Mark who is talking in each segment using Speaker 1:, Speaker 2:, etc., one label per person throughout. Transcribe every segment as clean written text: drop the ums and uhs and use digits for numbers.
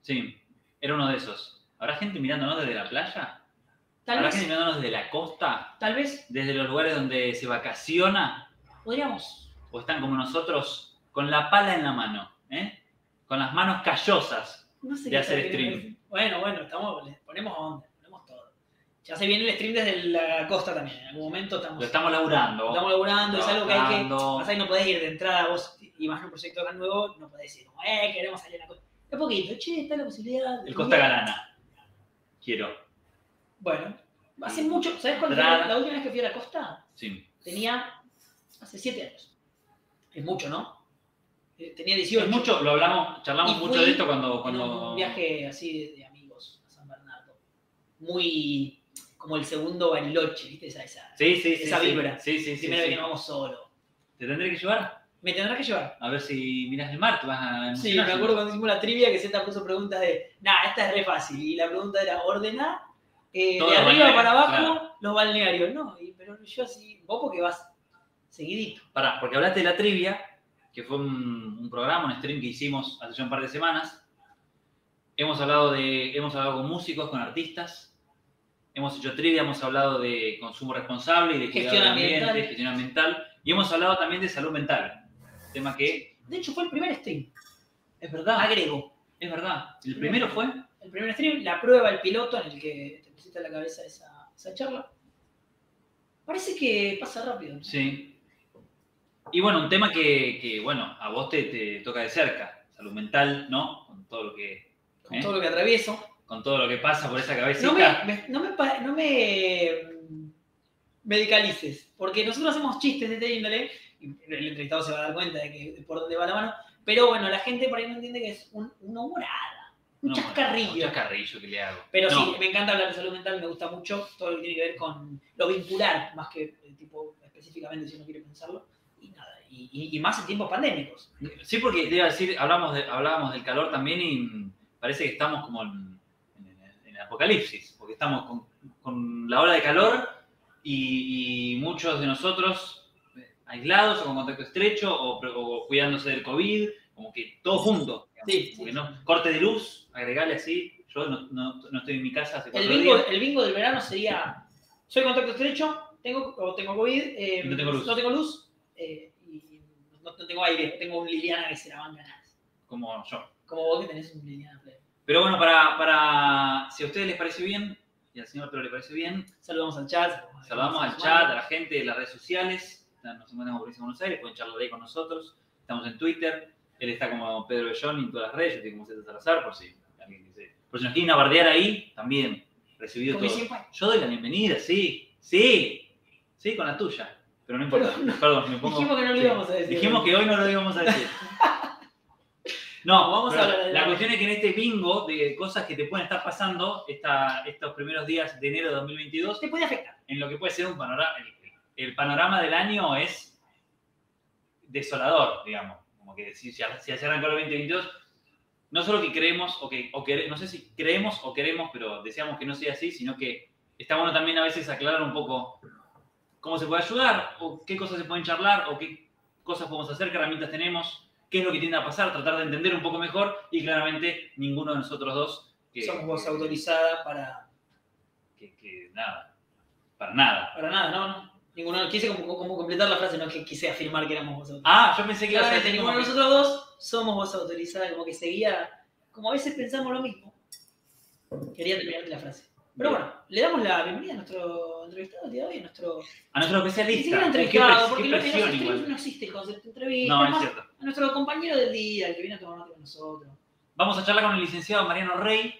Speaker 1: Sí, era uno de esos. ¿Habrá gente mirándonos desde la playa?
Speaker 2: Tal
Speaker 1: ¿Habrá
Speaker 2: vez,
Speaker 1: gente mirándonos desde la costa?
Speaker 2: tal vez
Speaker 1: ¿Desde los lugares donde se vacaciona?
Speaker 2: podríamos.
Speaker 1: ¿O están como nosotros con la pala en la mano? Con las manos callosas
Speaker 2: No sé
Speaker 1: de
Speaker 2: qué
Speaker 1: hacer
Speaker 2: está queriendo
Speaker 1: stream.
Speaker 2: decir. Bueno, le ponemos onda, ponemos todo. Ya se viene el stream desde la costa también. En algún momento
Speaker 1: Lo estamos laburando.
Speaker 2: Estamos laburando, es algo que hay que.
Speaker 1: Trabajando.
Speaker 2: Pasa que no podés ir de entrada vos y más un proyecto tan nuevo, no podés decir, como, queremos salir a la costa. De poquito, che, está la posibilidad.
Speaker 1: El Costa Galana. Quiero.
Speaker 2: Bueno, hace mucho. ¿Sabés cuándo fue la última vez que fui a la costa?
Speaker 1: Sí.
Speaker 2: Tenía hace 7 años. Es mucho, ¿no? Tenía 18.
Speaker 1: Es mucho, lo hablamos, charlamos mucho de esto cuando...
Speaker 2: En un viaje así de amigos a San Bernardo. Muy como el segundo Bariloche, ¿viste? Esa vibra.
Speaker 1: Sí.
Speaker 2: Primera vez que no vamos solo.
Speaker 1: ¿Te tendré que llevar?
Speaker 2: Me tendrás que llevar.
Speaker 1: A ver si mirás el mar, te vas a emocionar.
Speaker 2: Sí, me acuerdo cuando hicimos la trivia que Zeta puso preguntas de, esta es re fácil. Y la pregunta era, ordenar de arriba para abajo los balnearios. No, pero yo así, vos porque vas seguidito.
Speaker 1: Pará, porque hablaste de la trivia, que fue un programa, un stream que hicimos hace ya un par de semanas. Hemos hablado con músicos, con artistas. Hemos hecho trivia, hemos hablado de consumo responsable y de cuidado del ambiente, gestión ambiental. Y hemos hablado también de salud mental. Tema que...
Speaker 2: De hecho, fue el primer stream.
Speaker 1: Es verdad.
Speaker 2: Agrego.
Speaker 1: Es verdad. ¿El primero fue?
Speaker 2: El primer stream, la prueba, el piloto en el que te pusiste a la cabeza esa charla. Parece que pasa rápido, ¿no?
Speaker 1: Sí. Y bueno, un tema que bueno, a vos te toca de cerca. Salud mental, ¿no? Con todo lo que...
Speaker 2: Con todo lo que atravieso.
Speaker 1: Con todo lo que pasa por esa cabecita.
Speaker 2: No me medicalices, porque nosotros hacemos chistes de este índole, y el entrevistado se va a dar cuenta de por dónde va la mano, pero bueno, la gente por ahí no entiende que es una humorada, un chascarrillo.
Speaker 1: Un chascarrillo que le hago.
Speaker 2: Pero sí, me encanta hablar de salud mental, me gusta mucho todo lo que tiene que ver con lo vincular, más que el tipo específicamente si uno quiere pensarlo, y nada, y más en tiempos pandémicos.
Speaker 1: Sí, porque te iba a decir, hablábamos del calor también y parece que estamos como en el apocalipsis, porque estamos con la ola de calor y muchos de nosotros aislados o con contacto estrecho o cuidándose del COVID, como que todo junto.
Speaker 2: Sí.
Speaker 1: ¿No? Corte de luz, agregarle así. Yo no estoy en mi casa hace 4 días.
Speaker 2: El bingo del verano sería, soy contacto estrecho, tengo COVID, no tengo luz y no tengo aire, tengo un Liliana que se la banca nada.
Speaker 1: Como yo.
Speaker 2: Como vos que tenés un Liliana Play.
Speaker 1: Pero bueno, para si a ustedes les parece bien, y al señor Pedro le parece bien,
Speaker 2: saludamos al chat.
Speaker 1: Saludamos al chat, a la gente de las redes sociales. Nos encontramos en Provincia de Buenos Aires, pueden charlar ahí con nosotros. Estamos en Twitter. Él está como Pedro Bellón en todas las redes. Yo estoy como Zeta Salazar, por si alguien dice. Por si nos quieren bardear ahí, también. Recibido todo. Yo doy la bienvenida, sí, con la tuya. Pero no importa. Perdón, me pongo.
Speaker 2: Dijimos que no lo íbamos a decir.
Speaker 1: Dijimos que hoy no lo íbamos a decir. No, vamos a hablar de la cuestión es que en este bingo de cosas que te pueden estar pasando estos primeros días de enero de 2022
Speaker 2: te puede afectar.
Speaker 1: En lo que puede ser un panorama. El panorama del año es desolador, digamos. Como que si se arrancó el 2022, no solo que creemos no sé si creemos o queremos, pero deseamos que no sea así, sino que está bueno también a veces aclarar un poco cómo se puede ayudar, o qué cosas se pueden charlar, o qué cosas podemos hacer, qué herramientas tenemos, qué es lo que tiende a pasar, tratar de entender un poco mejor, y claramente ninguno de nosotros dos
Speaker 2: somos voz autorizada para...
Speaker 1: nada. Para nada.
Speaker 2: Para nada, no. Ninguno, quise como completar la frase, no que quise afirmar que éramos voz autorizada.
Speaker 1: Ah, yo pensé que ibas a decir
Speaker 2: ninguno de nosotros dos somos voz autorizada, como que seguía, como a veces pensamos lo mismo. Quería terminar la frase. Pero bueno, le damos la bienvenida a nuestro entrevistado el día de hoy, a nuestro
Speaker 1: especialista.
Speaker 2: Entrevistado, porque no existe el concepto de entrevista.
Speaker 1: No, es cierto.
Speaker 2: A nuestro compañero del día, el que viene a tomar mate con nosotros.
Speaker 1: Vamos a charlar con el licenciado Mariano Rey,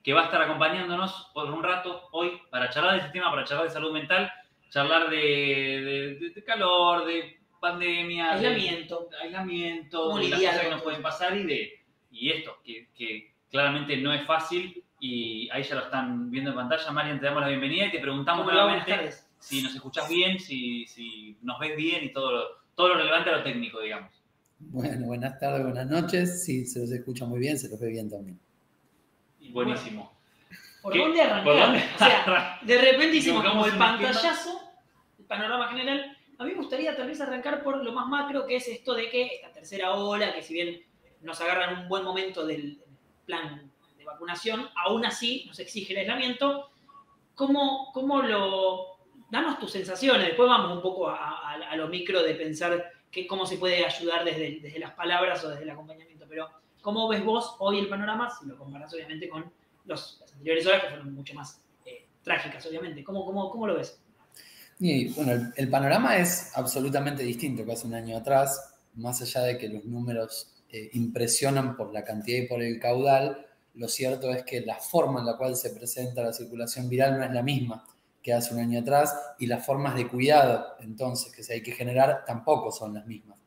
Speaker 1: que va a estar acompañándonos por un rato hoy para charlar de este tema, para charlar de salud mental, charlar de calor, de pandemia,
Speaker 2: aislamiento,
Speaker 1: de las cosas que nos pueden pasar y esto, que claramente no es fácil. Y ahí ya lo están viendo en pantalla. Marian, te damos la bienvenida y te preguntamos nuevamente si nos escuchás bien, si nos ves bien y todo lo relevante a lo técnico, digamos.
Speaker 3: Bueno, buenas tardes, buenas noches. Sí, se los escucha muy bien, se los ve bien también.
Speaker 1: Buenísimo.
Speaker 2: ¿Por dónde arrancar? O sea, de repente hicimos como el pantallazo, el panorama general. A mí me gustaría tal vez arrancar por lo más macro, que es esto de que esta tercera ola, que si bien nos agarra en un buen momento del plan vacunación, aún así nos exige el aislamiento. Danos tus sensaciones, después vamos un poco a lo micro de pensar cómo se puede ayudar desde las palabras o desde el acompañamiento, pero ¿cómo ves vos hoy el panorama? Si lo comparás obviamente con las anteriores horas que fueron mucho más trágicas, obviamente. ¿Cómo lo ves?
Speaker 3: Y bueno, el panorama es absolutamente distinto que hace un año atrás, más allá de que los números impresionan por la cantidad y por el caudal. Lo cierto es que la forma en la cual se presenta la circulación viral no es la misma que hace un año atrás, y las formas de cuidado, entonces, que se hay que generar tampoco son las mismas.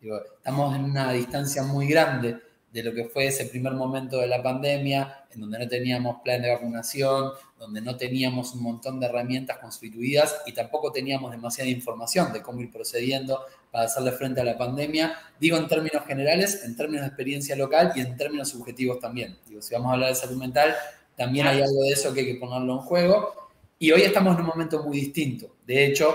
Speaker 3: Estamos en una distancia muy grande de lo que fue ese primer momento de la pandemia, en donde no teníamos plan de vacunación, donde no teníamos un montón de herramientas constituidas y tampoco teníamos demasiada información de cómo ir procediendo para hacerle frente a la pandemia. Digo en términos generales, en términos de experiencia local y en términos subjetivos también. Si vamos a hablar de salud mental, también hay algo de eso que hay que ponerlo en juego. Y hoy estamos en un momento muy distinto. De hecho,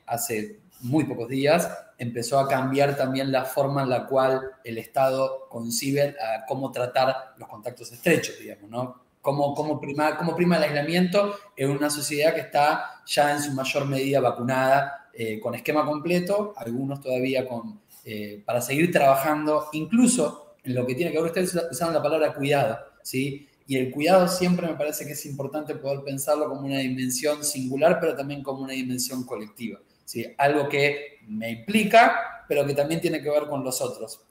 Speaker 3: hace muy pocos días empezó a cambiar también la forma en la cual el Estado concibe cómo tratar los contactos estrechos, digamos, ¿no? Cómo prima el aislamiento en una sociedad que está ya en su mayor medida vacunada, con esquema completo, algunos todavía para seguir trabajando, incluso en lo que tiene que ver, ustedes usaron la palabra cuidado, ¿sí? Y el cuidado siempre me parece que es importante poder pensarlo como una dimensión singular, pero también como una dimensión colectiva, ¿sí? Algo que me implica, pero que también tiene que ver con los otros.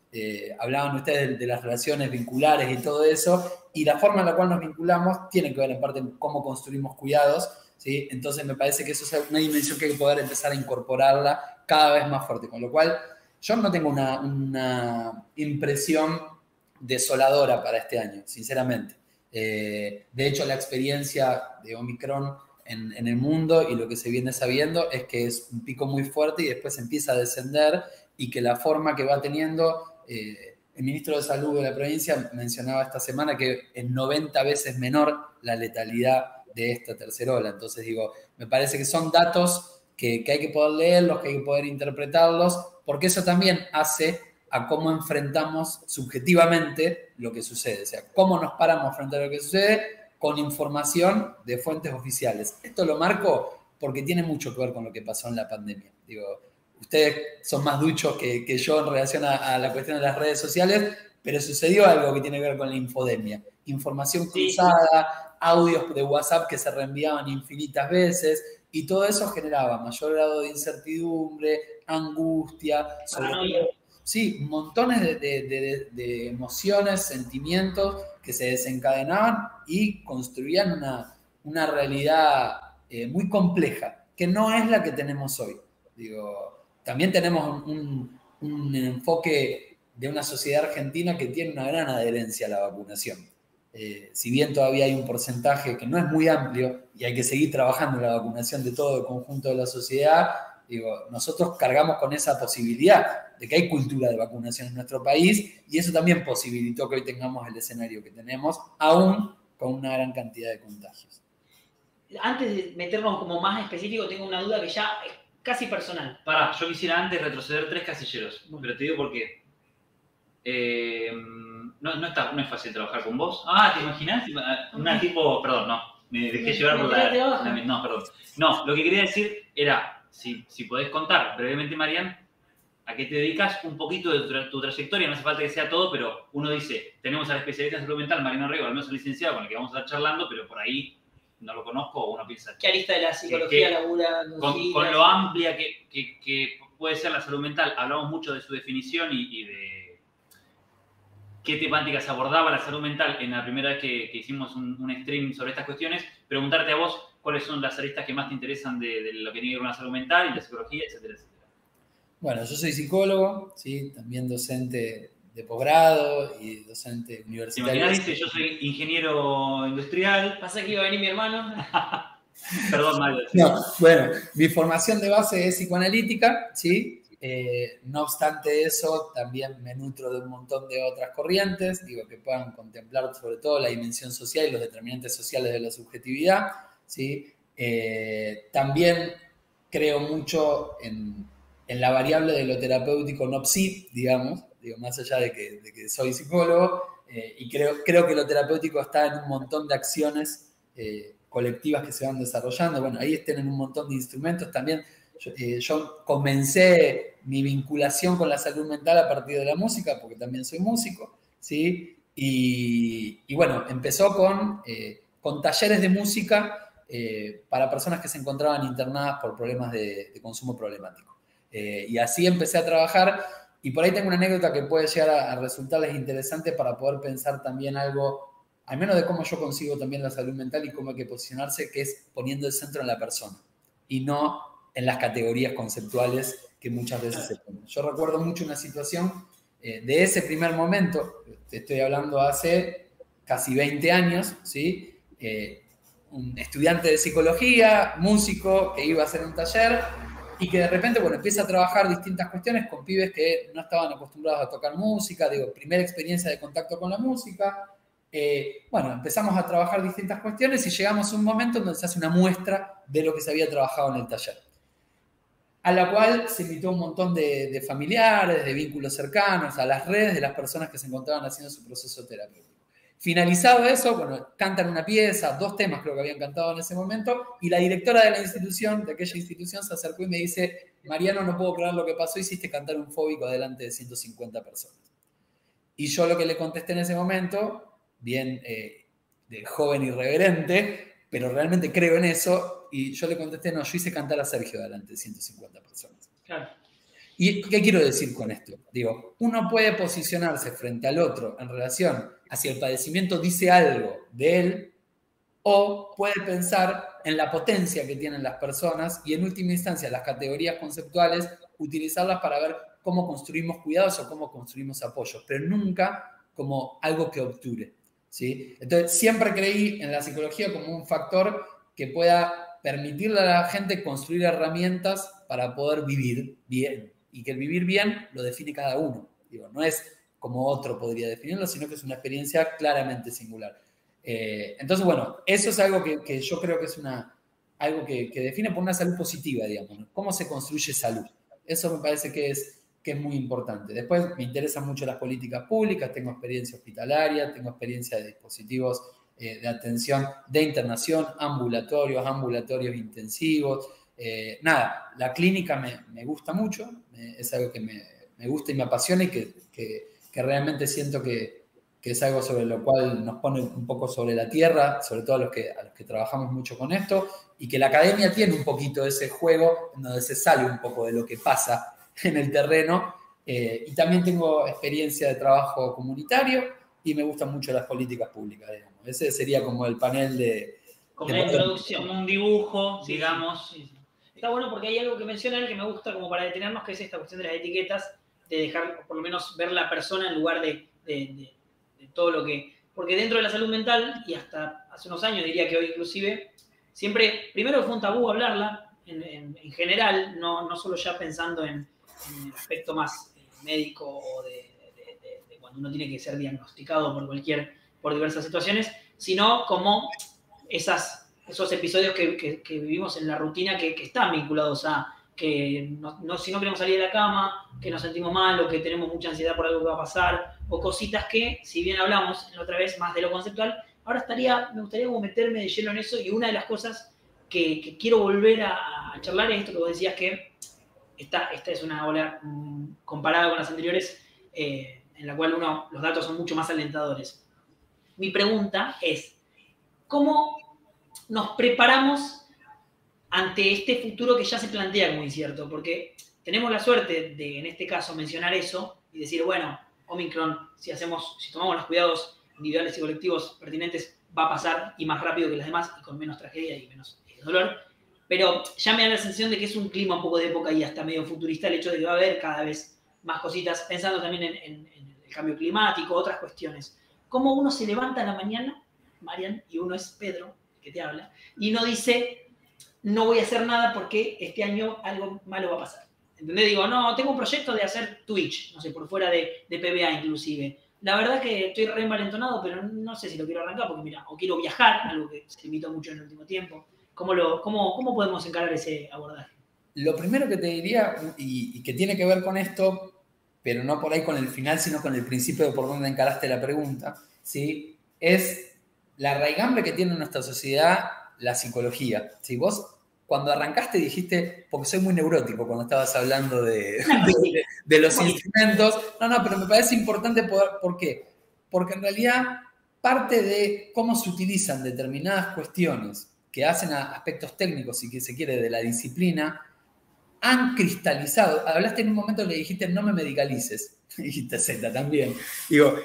Speaker 3: Hablaban ustedes de las relaciones vinculares y todo eso, y la forma en la cual nos vinculamos tiene que ver en parte con cómo construimos cuidados, ¿sí? Entonces me parece que eso es una dimensión que hay que poder empezar a incorporarla cada vez más fuerte, con lo cual yo no tengo una impresión desoladora para este año, sinceramente. De hecho, la experiencia de Omicron en el mundo y lo que se viene sabiendo es que es un pico muy fuerte y después empieza a descender, y que la forma que va teniendo, el ministro de Salud de la provincia mencionaba esta semana que es 90 veces menor la letalidad de esta tercera ola. Entonces me parece que son datos que hay que poder leerlos, que hay que poder interpretarlos, porque eso también hace a cómo enfrentamos subjetivamente lo que sucede. O sea, cómo nos paramos frente a lo que sucede con información de fuentes oficiales. Esto lo marco porque tiene mucho que ver con lo que pasó en la pandemia. Ustedes son más duchos que yo en relación a la cuestión de las redes sociales, pero sucedió algo que tiene que ver con la infodemia. Información cruzada, audios de WhatsApp que se reenviaban infinitas veces, y todo eso generaba mayor grado de incertidumbre, angustia, sí, montones de emociones, sentimientos que se desencadenaban y construían una realidad muy compleja, que no es la que tenemos hoy. También tenemos un enfoque de una sociedad argentina que tiene una gran adherencia a la vacunación. Si bien todavía hay un porcentaje que no es muy amplio y hay que seguir trabajando en la vacunación de todo el conjunto de la sociedad, nosotros cargamos con esa posibilidad de que hay cultura de vacunación en nuestro país, y eso también posibilitó que hoy tengamos el escenario que tenemos, aún con una gran cantidad de contagios.
Speaker 2: Antes de meternos como más específico, tengo una duda que ya es casi personal.
Speaker 1: Yo quisiera antes retroceder 3 casilleros, pero te digo por qué. No es fácil trabajar con vos. ¿Te imaginás? Perdón, no. Me dejé llevar por no, perdón. No, lo que quería decir era, si podés contar brevemente, Marian, a qué te dedicas, un poquito de tu trayectoria, no hace falta que sea todo, pero uno dice, tenemos al especialista en salud mental, Mariano Rego, al menos el licenciado, con el que vamos a estar charlando, pero por ahí no lo conozco, o uno piensa...
Speaker 2: ¿Qué arista de la psicología labura?
Speaker 1: Con lo amplia que puede ser la salud mental, hablamos mucho de su definición y de qué temáticas abordaba la salud mental en la primera vez que hicimos un stream sobre estas cuestiones. Preguntarte a vos cuáles son las aristas que más te interesan de lo que tiene que ver con la salud mental y la psicología, etcétera, etcétera.
Speaker 3: Bueno, yo soy psicólogo, ¿sí? También docente de posgrado y docente universitario.
Speaker 1: ¿Te imaginas? Yo soy ingeniero industrial.
Speaker 2: Pasa que iba a venir mi hermano.
Speaker 1: Perdón, Mario.
Speaker 3: No, bueno, mi formación de base es psicoanalítica, ¿sí? No obstante eso, también me nutro de un montón de otras corrientes, que puedan contemplar sobre todo la dimensión social y los determinantes sociales de la subjetividad, ¿sí? También creo mucho en la variable de lo terapéutico no psi, digamos, más allá de que soy psicólogo, y creo que lo terapéutico está en un montón de acciones colectivas que se van desarrollando. Bueno, ahí tienen un montón de instrumentos también. Yo comencé mi vinculación con la salud mental a partir de la música, porque también soy músico, ¿sí? Y bueno, empezó con talleres de música para personas que se encontraban internadas por problemas de consumo problemático. Y así empecé a trabajar, y por ahí tengo una anécdota que puede llegar a resultarles interesante para poder pensar también algo, al menos de cómo yo consigo también la salud mental y cómo hay que posicionarse, que es poniendo el centro en la persona y no en las categorías conceptuales que muchas veces se ponen. Yo recuerdo mucho una situación de ese primer momento, te estoy hablando hace casi 20 años, ¿sí? Un estudiante de psicología, músico, que iba a hacer un taller y que de repente, bueno, empieza a trabajar distintas cuestiones con pibes que no estaban acostumbrados a tocar música, digo, primera experiencia de contacto con la música. Bueno, empezamos a trabajar distintas cuestiones y llegamos a un momento donde se hace una muestra de lo que se había trabajado en el taller, a la cual se invitó un montón de familiares, de vínculos cercanos, a las redes de las personas que se encontraban haciendo su proceso terapéutico. Finalizado eso, bueno, cantan una pieza, 2 temas creo que habían cantado en ese momento, y la directora de la institución, de aquella institución, se acercó y me dice: Mariano, no puedo creer lo que pasó, hiciste cantar un fóbico delante de 150 personas. Y yo lo que le contesté en ese momento, bien de joven irreverente, pero realmente creo en eso, y yo le contesté: no, yo hice cantar a Sergio delante de 150 personas.
Speaker 2: Claro.
Speaker 3: ¿Y qué quiero decir con esto? Digo, uno puede posicionarse frente al otro en relación a si el padecimiento dice algo de él, o puede pensar en la potencia que tienen las personas y en última instancia las categorías conceptuales, utilizarlas para ver cómo construimos cuidados o cómo construimos apoyos, pero nunca como algo que obture, ¿sí? Entonces siempre creí en la psicología como un factor que pueda permitirle a la gente construir herramientas para poder vivir bien, y que el vivir bien lo define cada uno. Digo, no es como otro podría definirlo, sino que es una experiencia claramente singular. Entonces, bueno, eso es algo que yo creo que es algo que define por una salud positiva, digamos, ¿no? ¿Cómo se construye salud? Eso me parece que es muy importante. Después me interesan mucho las políticas públicas, tengo experiencia hospitalaria, tengo experiencia de dispositivos de atención de internación, ambulatorios intensivos. Nada, la clínica me gusta mucho, es algo que me gusta y me apasiona y que realmente siento que es algo sobre lo cual nos pone un poco sobre la tierra, sobre todo a los que trabajamos mucho con esto, y que la academia tiene un poquito ese juego en donde se sale un poco de lo que pasa en el terreno, y también tengo experiencia de trabajo comunitario y me gustan mucho las políticas públicas, digamos. Ese sería como el panel de...
Speaker 2: Como una introducción.
Speaker 1: Como un dibujo,
Speaker 2: Sí,
Speaker 1: digamos.
Speaker 2: sí. Está bueno porque hay algo que menciona él que me gusta como para detenernos, que es esta cuestión de las etiquetas, de dejar por lo menos ver la persona en lugar de todo lo que... Porque dentro de la salud mental, y hasta hace unos años diría que hoy inclusive, siempre, primero fue un tabú hablarla en general, no solo ya pensando en el aspecto más médico o de cuando uno tiene que ser diagnosticado por diversas situaciones, sino como esos episodios que vivimos en la rutina que están vinculados a que si no queremos salir de la cama, que nos sentimos mal o que tenemos mucha ansiedad por algo que va a pasar, o cositas que, si bien hablamos la otra vez más de lo conceptual, ahora me gustaría como meterme de lleno en eso, y una de las cosas que quiero volver a charlar es esto que vos decías, que esta es una ola comparada con las anteriores, en la cual los datos son mucho más alentadores. Mi pregunta es, ¿cómo nos preparamos ante este futuro que ya se plantea como incierto? Porque tenemos la suerte de, en este caso, mencionar eso y decir, bueno, Omicron, si tomamos los cuidados individuales y colectivos pertinentes, va a pasar, y más rápido que las demás, y con menos tragedia y menos dolor. Pero ya me da la sensación de que es un clima un poco de época y hasta medio futurista el hecho de que va a haber cada vez más cositas, pensando también en el cambio climático, otras cuestiones. ¿Cómo uno se levanta a la mañana, Marian, y uno es Pedro, que te habla, y no dice, no voy a hacer nada porque este año algo malo va a pasar? ¿Entendés? Digo, no, tengo un proyecto de hacer Twitch, no sé, por fuera de PBA inclusive. La verdad que estoy re envalentonado, pero no sé si lo quiero arrancar porque, mira, o quiero viajar, algo que se limitó mucho en el último tiempo. ¿Cómo podemos encarar ese abordaje?
Speaker 3: Lo primero que te diría, y que tiene que ver con esto, pero no por ahí con el final, sino con el principio de por dónde encaraste la pregunta, ¿sí? Es la raigambre que tiene en nuestra sociedad la psicología. ¿Sí? Vos, cuando arrancaste, dijiste, porque soy muy neurótico cuando estabas hablando de los instrumentos. No, pero me parece importante poder, ¿por qué? Porque en realidad parte de cómo se utilizan determinadas cuestiones que hacen a aspectos técnicos y que se quiere de la disciplina, han cristalizado. Hablaste en un momento, le dijiste, no me medicalices. Dijiste Z también. Digo,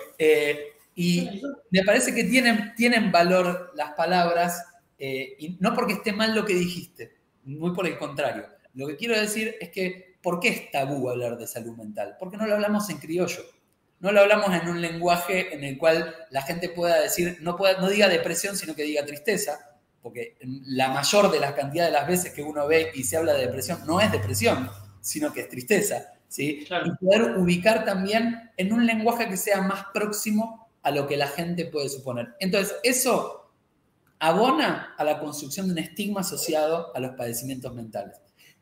Speaker 3: y me parece que tienen valor las palabras, y no porque esté mal lo que dijiste, muy por el contrario. Lo que quiero decir es que, ¿por qué es tabú hablar de salud mental? Porque no lo hablamos en criollo. No lo hablamos en un lenguaje en el cual la gente pueda decir, no diga depresión, sino que diga tristeza, porque la mayor de las cantidades de las veces que uno ve y se habla de depresión no es depresión, sino que es tristeza, ¿sí? Claro. Y poder ubicar también en un lenguaje que sea más próximo a lo que la gente puede suponer. Entonces, eso abona a la construcción de un estigma asociado a los padecimientos mentales.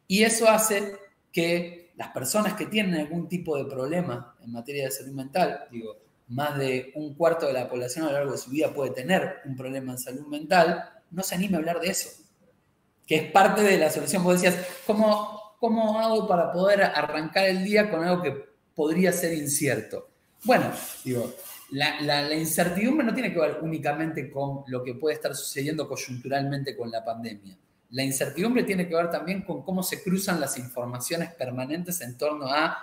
Speaker 3: Y eso hace que las personas que tienen algún tipo de problema en materia de salud mental, digo, más de un cuarto de la población a lo largo de su vida puede tener un problema en salud mental, no se anime a hablar de eso, que es parte de la solución. Vos decías, ¿cómo hago para poder arrancar el día con algo que podría ser incierto? Bueno, digo, la incertidumbre no tiene que ver únicamente con lo que puede estar sucediendo coyunturalmente con la pandemia. La incertidumbre tiene que ver también con cómo se cruzan las informaciones permanentes en torno a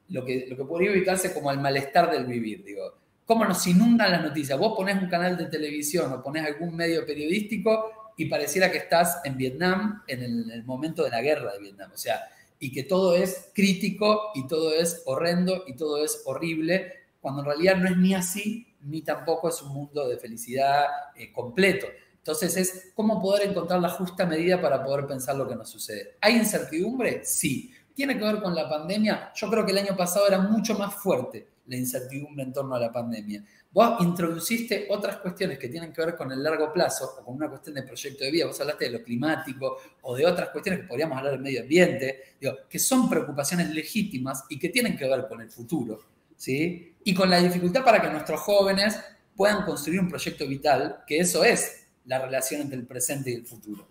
Speaker 3: lo que podría ubicarse como el malestar del vivir, digo. Cómo nos inundan las noticias. Vos ponés un canal de televisión o ponés algún medio periodístico y pareciera que estás en Vietnam en el momento de la guerra de Vietnam. O sea, y que todo es crítico y todo es horrendo y todo es horrible, cuando en realidad no es ni así, ni tampoco es un mundo de felicidad completo. Entonces es cómo poder encontrar la justa medida para poder pensar lo que nos sucede. ¿Hay incertidumbre? Sí. ¿Tiene que ver con la pandemia? Yo creo que el año pasado era mucho más fuerte la incertidumbre en torno a la pandemia. Vos introduciste otras cuestiones que tienen que ver con el largo plazo o con una cuestión de proyecto de vida. Vos hablaste de lo climático o de otras cuestiones que podríamos hablar del medio ambiente, digo, que son preocupaciones legítimas y que tienen que ver con el futuro, ¿sí? Y con la dificultad para que nuestros jóvenes puedan construir un proyecto vital, que eso es la relación entre el presente y el futuro.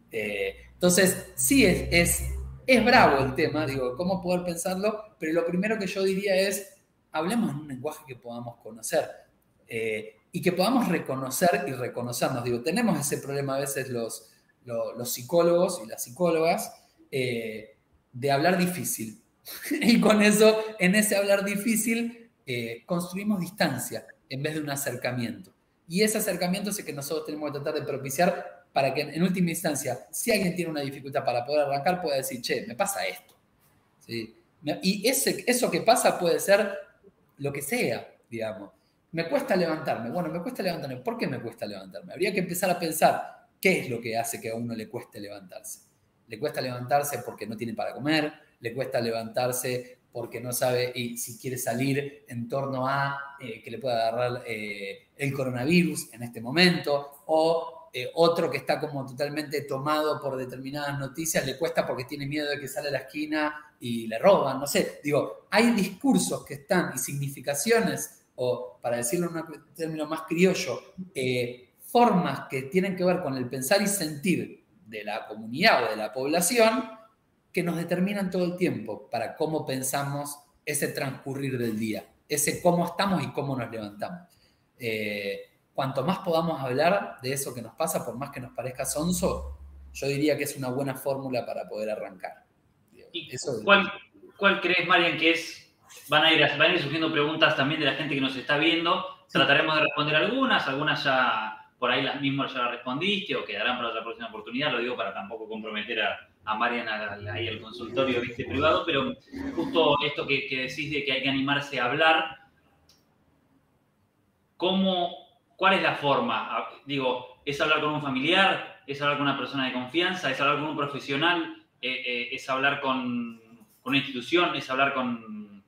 Speaker 3: Entonces, sí es bravo el tema, digo, cómo poder pensarlo, pero lo primero que yo diría es, hablemos en un lenguaje que podamos conocer y que podamos reconocer y reconocernos. Digo, tenemos ese problema a veces los psicólogos y las psicólogas de hablar difícil. Y con eso, en ese hablar difícil, construimos distancia en vez de un acercamiento. Y ese acercamiento es el que nosotros tenemos que tratar de propiciar para que en última instancia, si alguien tiene una dificultad para poder arrancar, pueda decir, che, me pasa esto. ¿Sí? Y eso que pasa puede ser lo que sea, digamos. Me cuesta levantarme. Bueno, me cuesta levantarme. ¿Por qué me cuesta levantarme? Habría que empezar a pensar qué es lo que hace que a uno le cueste levantarse. Le cuesta levantarse porque no tiene para comer, le cuesta levantarse porque no sabe si quiere salir en torno a que le pueda agarrar el coronavirus en este momento, o otro que está como totalmente tomado por determinadas noticias, le cuesta porque tiene miedo de que sale a la esquina y le roban, no sé. Digo, hay discursos que están y significaciones, o para decirlo en un término más criollo, formas que tienen que ver con el pensar y sentir de la comunidad o de la población que nos determinan todo el tiempo para cómo pensamos ese transcurrir del día, ese cómo estamos y cómo nos levantamos. Cuanto más podamos hablar de eso que nos pasa, por más que nos parezca sonso, yo diría que es una buena fórmula para poder arrancar.
Speaker 1: ¿Y cuál crees, Marian, que es? Van a ir surgiendo preguntas también de la gente que nos está viendo. Sí. Trataremos de responder algunas ya por ahí las mismas ya las respondiste o quedarán para otra próxima oportunidad. Lo digo para tampoco comprometer a Marian ahí al consultorio privado, pero justo esto que decís de que hay que animarse a hablar, ¿cuál es la forma? Digo, ¿es hablar con un familiar? ¿Es hablar con una persona de confianza? ¿Es hablar con un profesional? ¿Es hablar con una institución? ¿Es hablar con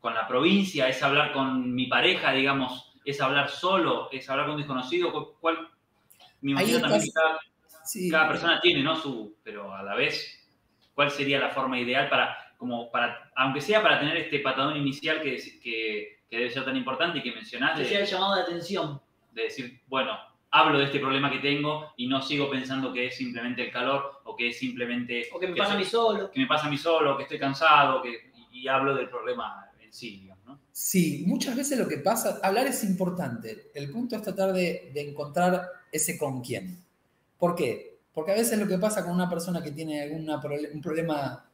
Speaker 1: la provincia? ¿Es hablar con mi pareja, digamos? ¿Es hablar solo? ¿Es hablar con un desconocido? Me imagino también que cada persona tiene, ¿no? Pero a la vez, ¿cuál sería la forma ideal para como para, aunque sea para tener este patadón inicial que debe ser tan importante y que mencionaste.
Speaker 2: Que sea el llamado de atención.
Speaker 1: De decir, bueno, hablo de este problema que tengo y no sigo pensando que es simplemente el calor o que es simplemente...
Speaker 2: O que me pasa a mí solo.
Speaker 1: Que me pasa a mí solo, que estoy cansado, y hablo del problema en sí, digamos, ¿no?
Speaker 3: Sí, muchas veces lo que pasa, hablar es importante. El punto es tratar de encontrar ese con quién. ¿Por qué? Porque a veces lo que pasa con una persona que tiene un problema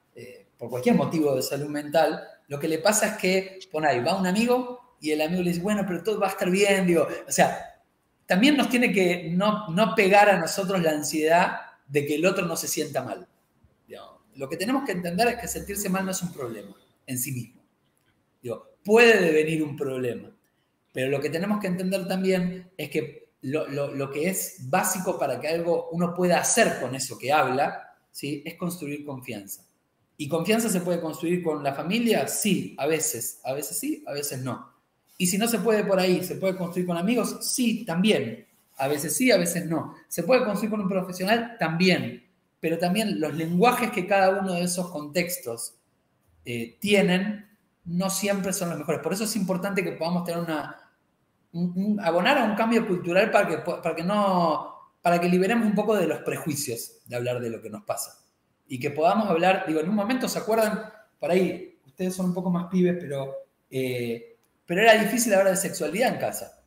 Speaker 3: por cualquier motivo de salud mental, lo que le pasa es que, pon ahí, va un amigo y el amigo le dice, bueno, pero todo va a estar bien, digo, o sea, también nos tiene que no pegar a nosotros la ansiedad de que el otro no se sienta mal. Digo, lo que tenemos que entender es que sentirse mal no es un problema en sí mismo. Digo, puede devenir un problema, pero lo que tenemos que entender también es que lo que es básico para que algo uno pueda hacer con eso que habla, ¿sí? Es construir confianza. ¿Y confianza se puede construir con la familia? Sí, a veces sí, a veces no. Y si no se puede por ahí, ¿se puede construir con amigos? Sí, también. A veces sí, a veces no. ¿Se puede construir con un profesional? También. Pero también los lenguajes que cada uno de esos contextos tienen no siempre son los mejores. Por eso es importante que podamos tener abonar a un cambio cultural para que liberemos un poco de los prejuicios de hablar de lo que nos pasa. Y que podamos hablar, digo, en un momento, ¿se acuerdan? Por ahí, ustedes son un poco más pibes, pero era difícil hablar de sexualidad en casa.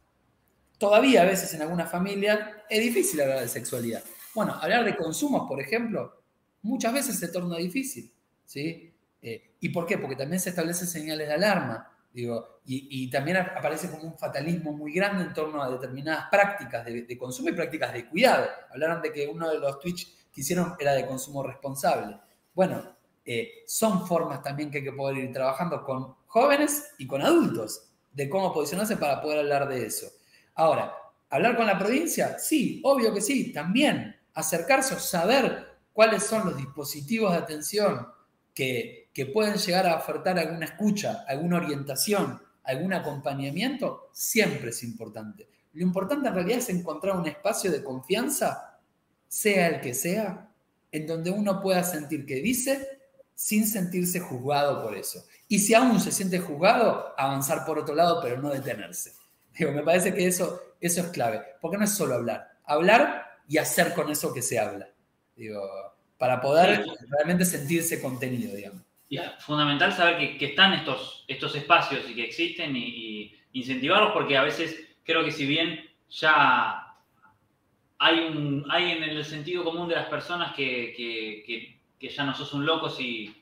Speaker 3: Todavía a veces en alguna familia es difícil hablar de sexualidad. Bueno, hablar de consumos, por ejemplo, muchas veces se torna difícil, ¿sí? ¿Y por qué? Porque también se establecen señales de alarma, digo, y también aparece como un fatalismo muy grande en torno a determinadas prácticas de consumo y prácticas de cuidado. Hablaron de que uno de los tweets que hicieron era de consumo responsable. Bueno, son formas también que hay que poder ir trabajando con jóvenes y con adultos, de cómo posicionarse para poder hablar de eso. Ahora, ¿hablar con la provincia? Sí, obvio que sí, también. Acercarse o saber cuáles son los dispositivos de atención que pueden llegar a ofertar alguna escucha, alguna orientación, algún acompañamiento, siempre es importante. Lo importante en realidad es encontrar un espacio de confianza, sea el que sea, en donde uno pueda sentir que dice sin sentirse juzgado por eso. Y si aún se siente juzgado, avanzar por otro lado, pero no detenerse. Digo, me parece que eso es clave, porque no es solo hablar y hacer con eso que se habla. Digo, para poder realmente sentirse contenido, digamos.
Speaker 1: Y es fundamental saber que están estos espacios y que existen y incentivarlos, porque a veces creo que si bien ya hay en el sentido común de las personas que ya no sos un loco si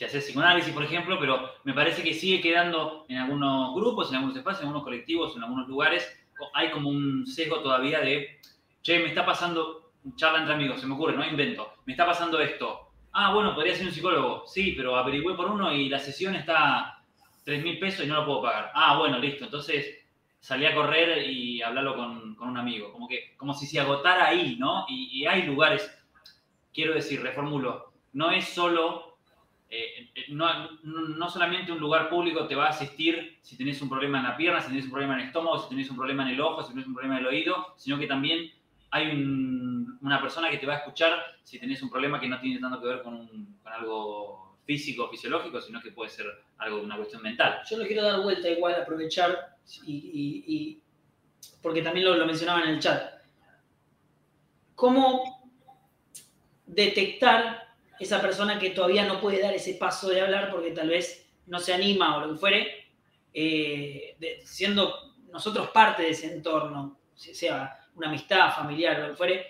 Speaker 1: haces psicoanálisis, por ejemplo, pero me parece que sigue quedando en algunos grupos, en algunos espacios, en algunos colectivos, en algunos lugares, hay como un sesgo todavía de, che, me está pasando, charla entre amigos, se me ocurre, no invento, me está pasando esto. Ah, bueno, podría ser un psicólogo. Sí, pero averigüé por uno y la sesión está 3.000 pesos y no lo puedo pagar. Ah, bueno, listo. Entonces salí a correr y hablarlo con un amigo. Como si se agotara ahí, ¿no? Y hay lugares, quiero decir, reformulo, no es solo, no solamente un lugar público te va a asistir si tenés un problema en la pierna, si tenés un problema en el estómago, si tenés un problema en el ojo, si tenés un problema en el oído, sino que también hay una persona que te va a escuchar si tenés un problema que no tiene tanto que ver con algo físico, fisiológico, sino que puede ser una cuestión mental.
Speaker 2: Yo lo quiero dar vuelta igual, aprovechar, porque también lo mencionaba en el chat. ¿Cómo detectar esa persona que todavía no puede dar ese paso de hablar porque tal vez no se anima o lo que fuere, siendo nosotros parte de ese entorno, sea una amistad familiar o lo que fuere,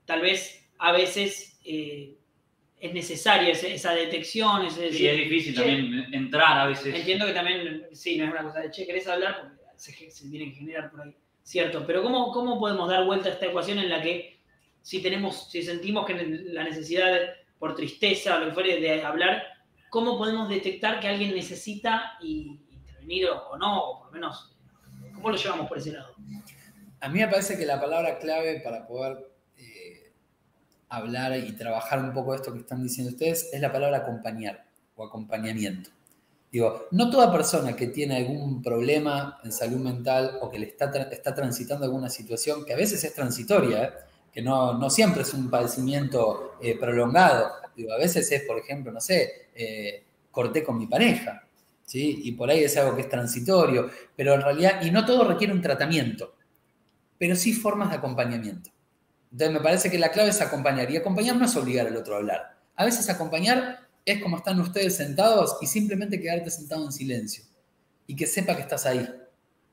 Speaker 2: tal vez a veces es necesaria esa detección.
Speaker 1: Sí, es difícil también entrar a veces.
Speaker 2: Entiendo que también, sí, no es una cosa de, che, ¿querés hablar? Porque se tiene que generar por ahí, cierto. Pero ¿cómo podemos dar vuelta a esta ecuación en la que si sentimos que la necesidad por tristeza o lo que fuere de hablar, cómo podemos detectar que alguien necesita intervenir o no, o por lo menos, ¿cómo lo llevamos por ese lado?
Speaker 3: A mí me parece que la palabra clave para poder hablar y trabajar un poco esto que están diciendo ustedes es la palabra acompañar o acompañamiento. Digo, no toda persona que tiene algún problema en salud mental o que le está transitando alguna situación, que a veces es transitoria, que no siempre es un padecimiento prolongado. Digo, a veces es, por ejemplo, no sé, corté con mi pareja, ¿sí? Y por ahí es algo que es transitorio, pero en realidad, y no todo requiere un tratamiento, pero sí formas de acompañamiento. Entonces me parece que la clave es acompañar, y acompañar no es obligar al otro a hablar. A veces acompañar es como están ustedes sentados y simplemente quedarte sentado en silencio y que sepa que estás ahí,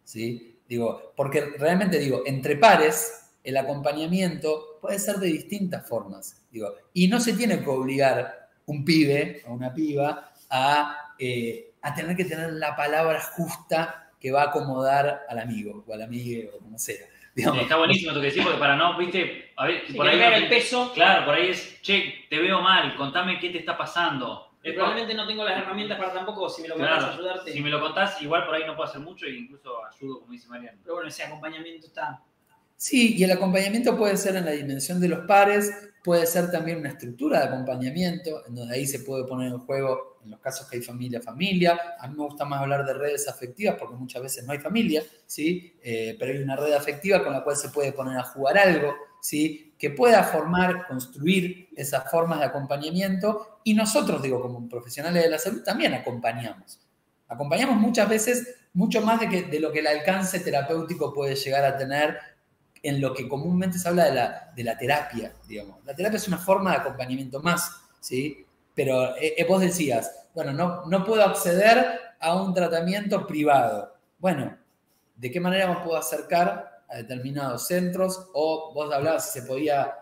Speaker 3: ¿sí? Digo, porque realmente digo, entre pares, el acompañamiento puede ser de distintas formas, digo, y no se tiene que obligar un pibe o una piba a tener que tener la palabra justa que va a acomodar al amigo o a la amiga o como sea. Digamos,
Speaker 1: está buenísimo esto que decís, porque para no, viste, a ver,
Speaker 2: Sí,
Speaker 1: por
Speaker 2: que
Speaker 1: ahí
Speaker 2: no caiga el peso.
Speaker 1: Claro, por ahí es, che, te veo mal, contame qué te está pasando.
Speaker 2: Probablemente no tengo las herramientas para tampoco, si me lo
Speaker 1: Claro,
Speaker 2: contás, ayudarte.
Speaker 1: Si me lo contás, igual por ahí no puedo hacer mucho e incluso ayudo, como dice Mariano.
Speaker 2: Pero bueno, ese acompañamiento está.
Speaker 3: Sí, y el acompañamiento puede ser en la dimensión de los pares, puede ser también una estructura de acompañamiento, en donde ahí se puede poner en juego, en los casos que hay familia. A mí me gusta más hablar de redes afectivas porque muchas veces no hay familia, ¿sí? Pero hay una red afectiva con la cual se puede poner a jugar algo, ¿sí? Que pueda formar, construir esas formas de acompañamiento, y nosotros, digo, como profesionales de la salud, también acompañamos. Acompañamos muchas veces mucho más de lo que el alcance terapéutico puede llegar a tener en lo que comúnmente se habla de la terapia, digamos. La terapia es una forma de acompañamiento más, ¿sí? Pero vos decías, bueno, no puedo acceder a un tratamiento privado. Bueno, ¿de qué manera me puedo acercar a determinados centros? O vos hablabas si se podía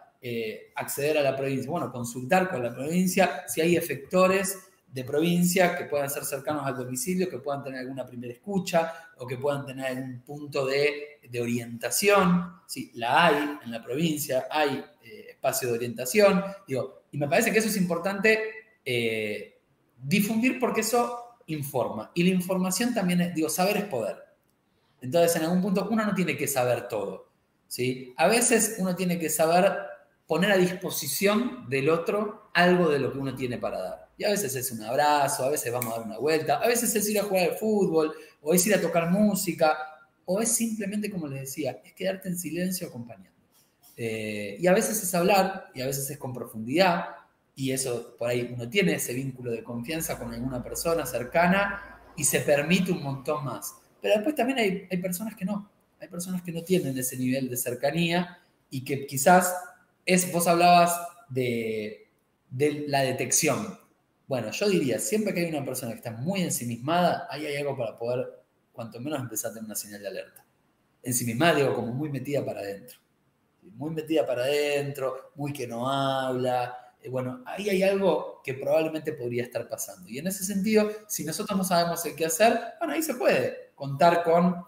Speaker 3: acceder a la provincia. Bueno, consultar con la provincia si hay efectores de provincia que puedan ser cercanos al domicilio, que puedan tener alguna primera escucha o que puedan tener algún punto de orientación. Sí, la hay en la provincia, hay espacio de orientación. Digo, y me parece que eso es importante difundir porque eso informa. Y la información también es, digo, saber es poder. Entonces, en algún punto uno no tiene que saber todo, ¿sí? A veces uno tiene que saber poner a disposición del otro algo de lo que uno tiene para dar. Y a veces es un abrazo, a veces vamos a dar una vuelta, a veces es ir a jugar al fútbol, o es ir a tocar música, o es simplemente, como les decía, es quedarte en silencio acompañando. Y a veces es hablar, y a veces es con profundidad, y eso por ahí uno tiene ese vínculo de confianza con alguna persona cercana y se permite un montón más. Pero después también hay personas que no. Hay personas que no tienen ese nivel de cercanía y que quizás vos hablabas de la detección. Bueno, yo diría, siempre que hay una persona que está muy ensimismada, ahí hay algo para poder, cuanto menos, empezar a tener una señal de alerta. Ensimismada, digo, como muy metida para adentro. Muy metida para adentro, muy que no habla. Bueno, ahí hay algo que probablemente podría estar pasando. Y en ese sentido, si nosotros no sabemos el qué hacer, bueno, ahí se puede contar con,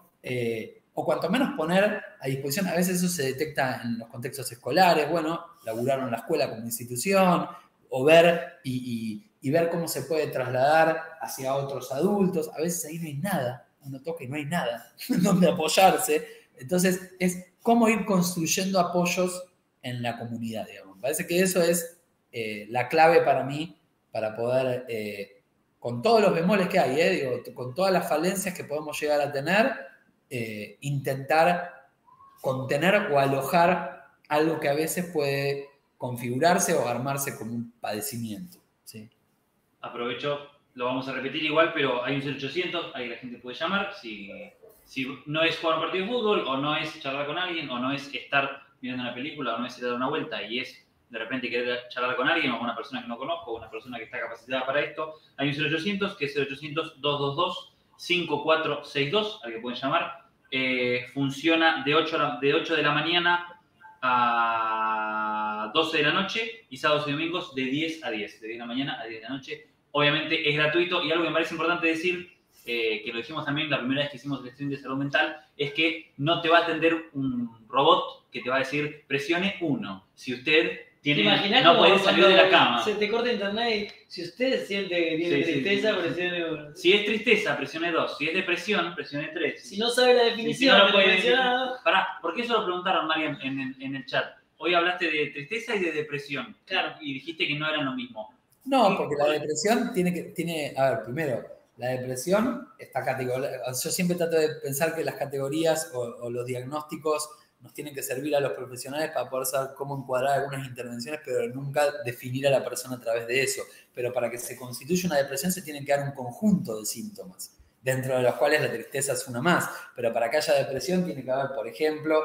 Speaker 3: o cuanto menos poner a disposición. A veces eso se detecta en los contextos escolares, bueno, laburaron la escuela como institución, o ver y ver cómo se puede trasladar hacia otros adultos. A veces ahí no hay nada, uno toca y no hay nada donde apoyarse. Entonces, es cómo ir construyendo apoyos en la comunidad, digamos. Parece que eso es la clave para mí, para poder, con todos los bemoles que hay, digo, con todas las falencias que podemos llegar a tener, intentar contener o alojar algo que a veces puede configurarse o armarse como un padecimiento, ¿sí?
Speaker 1: Aprovecho, lo vamos a repetir igual, pero hay un 0800, ahí la gente puede llamar, si no es jugar un partido de fútbol, o no es charlar con alguien, o no es estar mirando una película, o no es ir a dar una vuelta, y es de repente querer charlar con alguien, o con una persona que no conozco, o una persona que está capacitada para esto, hay un 0800, que es 0800-222-5462, al que pueden llamar. Funciona de 8 de la mañana a 12 de la noche, y sábados y domingos de 10 a 10, de 10 de la mañana a 10 de la noche. Obviamente es gratuito, y algo que me parece importante decir, que lo dijimos también la primera vez que hicimos el stream de salud mental, es que no te va a atender un robot que te va a decir presione 1. Si usted no puede salir de la cama.
Speaker 2: Se te corta internet y si usted siente que tiene tristeza, presione 1.
Speaker 1: Si es tristeza, presione 2. Si es depresión, presione 3.
Speaker 2: Si no sabe la definición,
Speaker 1: no puede. Pará, ¿por qué eso lo preguntaron, Marian, en el chat? Hoy hablaste de tristeza y de depresión.
Speaker 2: Claro.
Speaker 1: Y dijiste que no eran lo mismo.
Speaker 3: No, porque la depresión tiene, a ver, primero, la depresión está categorizada. Yo siempre trato de pensar que las categorías o los diagnósticos nos tienen que servir a los profesionales para poder saber cómo encuadrar algunas intervenciones, pero nunca definir a la persona a través de eso. Pero para que se constituya una depresión se tienen que dar un conjunto de síntomas, dentro de los cuales la tristeza es una más. Pero para que haya depresión tiene que haber, por ejemplo,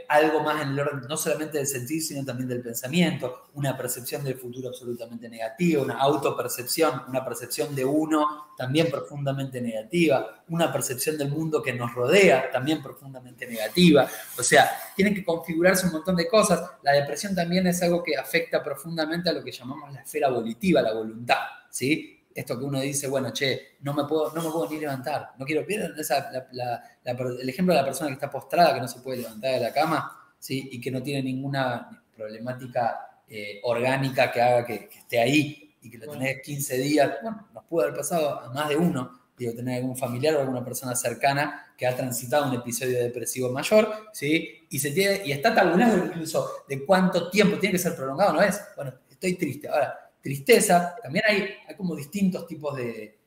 Speaker 3: algo más en el orden, no solamente del sentir, sino también del pensamiento, una percepción del futuro absolutamente negativa, una autopercepción, una percepción de uno también profundamente negativa, una percepción del mundo que nos rodea también profundamente negativa. O sea, tienen que configurarse un montón de cosas. La depresión también es algo que afecta profundamente a lo que llamamos la esfera volitiva, la voluntad, ¿sí? Esto que uno dice, bueno, che, no me puedo ni levantar, no quiero, ¿vieron el ejemplo de la persona que está postrada, que no se puede levantar de la cama, ¿sí? Y que no tiene ninguna problemática orgánica que haga que esté ahí y que lo tenés 15 días? Bueno, nos pudo haber pasado a más de uno, digo, tener algún familiar o alguna persona cercana que ha transitado un episodio depresivo mayor, ¿sí? Y está tabulado incluso de cuánto tiempo tiene que ser prolongado, ¿no es? Bueno, estoy triste. Ahora, tristeza, también hay como distintos tipos de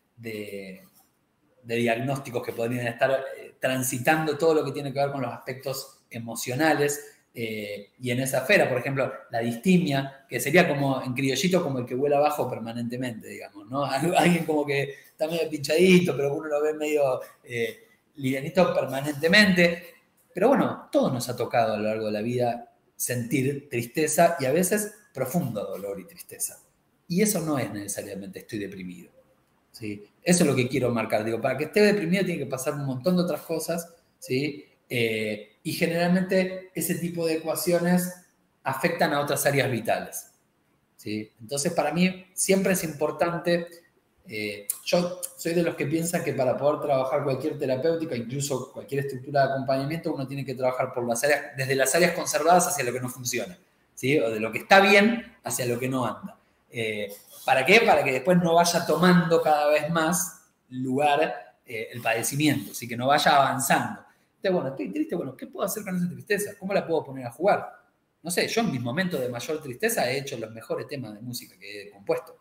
Speaker 3: diagnósticos que podrían estar transitando todo lo que tiene que ver con los aspectos emocionales, y en esa esfera, por ejemplo, la distimia, que sería como en criollito como el que vuela abajo permanentemente, digamos, ¿no? Alguien como que está medio pinchadito, pero uno lo ve medio livianito permanentemente. Pero bueno, todo nos ha tocado a lo largo de la vida sentir tristeza y a veces profundo dolor y tristeza. Y eso no es necesariamente estoy deprimido, ¿sí? Eso es lo que quiero marcar. Digo, para que esté deprimido tiene que pasar un montón de otras cosas, ¿sí? Y generalmente ese tipo de ecuaciones afectan a otras áreas vitales, ¿sí? Entonces, para mí siempre es importante. Yo soy de los que piensan que para poder trabajar cualquier terapéutica, incluso cualquier estructura de acompañamiento, uno tiene que trabajar por desde las áreas conservadas hacia lo que no funciona, ¿sí? O de lo que está bien hacia lo que no anda. ¿Para qué? Para que después no vaya tomando cada vez más lugar el padecimiento, así que no vaya avanzando. Entonces, bueno, estoy triste, bueno, ¿qué puedo hacer con esa tristeza? ¿Cómo la puedo poner a jugar? No sé, yo en mis momentos de mayor tristeza he hecho los mejores temas de música que he compuesto.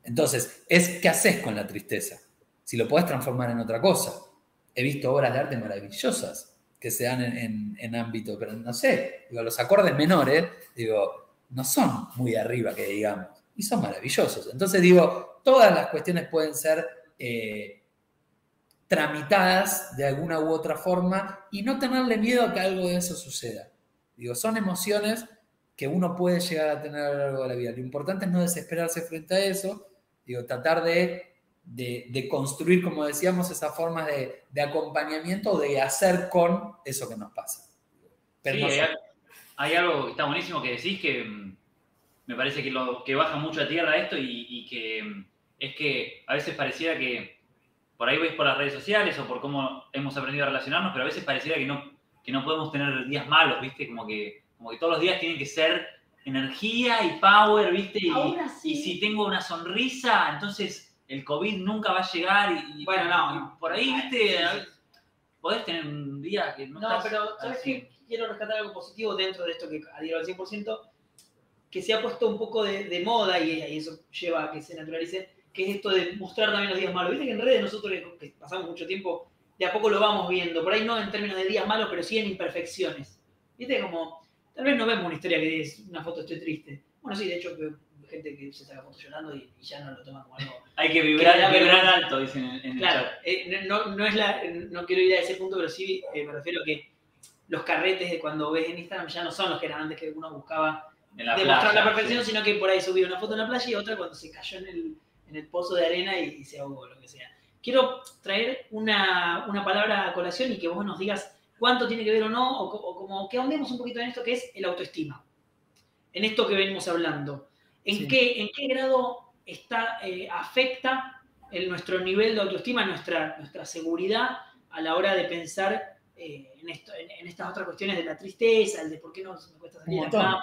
Speaker 3: Entonces, ¿qué haces con la tristeza? Si lo podés transformar en otra cosa. He visto obras de arte maravillosas que se dan en ámbito, pero no sé, digo, los acordes menores, digo, no son muy arriba, que digamos, y son maravillosos. Entonces digo, todas las cuestiones pueden ser tramitadas de alguna u otra forma y no tenerle miedo a que algo de eso suceda. Digo, son emociones que uno puede llegar a tener a lo largo de la vida. Lo importante es no desesperarse frente a eso, digo, tratar de construir, como decíamos, esas formas de acompañamiento o de hacer con eso que nos pasa. Pero
Speaker 1: sí, hay algo que está buenísimo que decís que me parece que baja mucho a tierra esto y que es que a veces pareciera que por ahí ves por las redes sociales o por cómo hemos aprendido a relacionarnos, pero a veces pareciera que no podemos tener días malos, ¿viste? Como que todos los días tienen que ser energía y power, ¿viste? Y si tengo una sonrisa, entonces el COVID nunca va a llegar
Speaker 2: bueno, no.
Speaker 1: Por ahí, ¿viste? Podés tener un día que no estás
Speaker 2: pero ¿sabes qué? Quiero rescatar algo positivo dentro de esto que adhiero al 100%, que se ha puesto un poco de moda y eso lleva a que se naturalice, que es esto de mostrar también los días malos. Viste que en redes nosotros que pasamos mucho tiempo, de a poco lo vamos viendo, por ahí no en términos de días malos, pero sí en imperfecciones. Viste como, tal vez no vemos una historia que es una foto estoy triste. Bueno, sí, de hecho, gente que se saca fotos llorando y ya no lo toma como algo.
Speaker 1: Hay que vibrar alto, dicen en
Speaker 2: claro,
Speaker 1: el
Speaker 2: chat. No quiero ir a ese punto, pero sí me refiero a que los carretes de cuando ves en Instagram ya no son los que eran antes, que uno buscaba demostrar la perfección, sí. Sino que por ahí subía una foto en la playa y otra cuando se cayó en el pozo de arena y se ahogó, lo que sea. Quiero traer una palabra a colación y que vos nos digas cuánto tiene que ver o no, o como que ahondemos un poquito en esto que es el autoestima. En esto que venimos hablando. ¿En qué grado afecta nuestro nivel de autoestima, nuestra seguridad a la hora de pensar en estas otras cuestiones de la tristeza, el de por qué no me cuesta salir de la cama?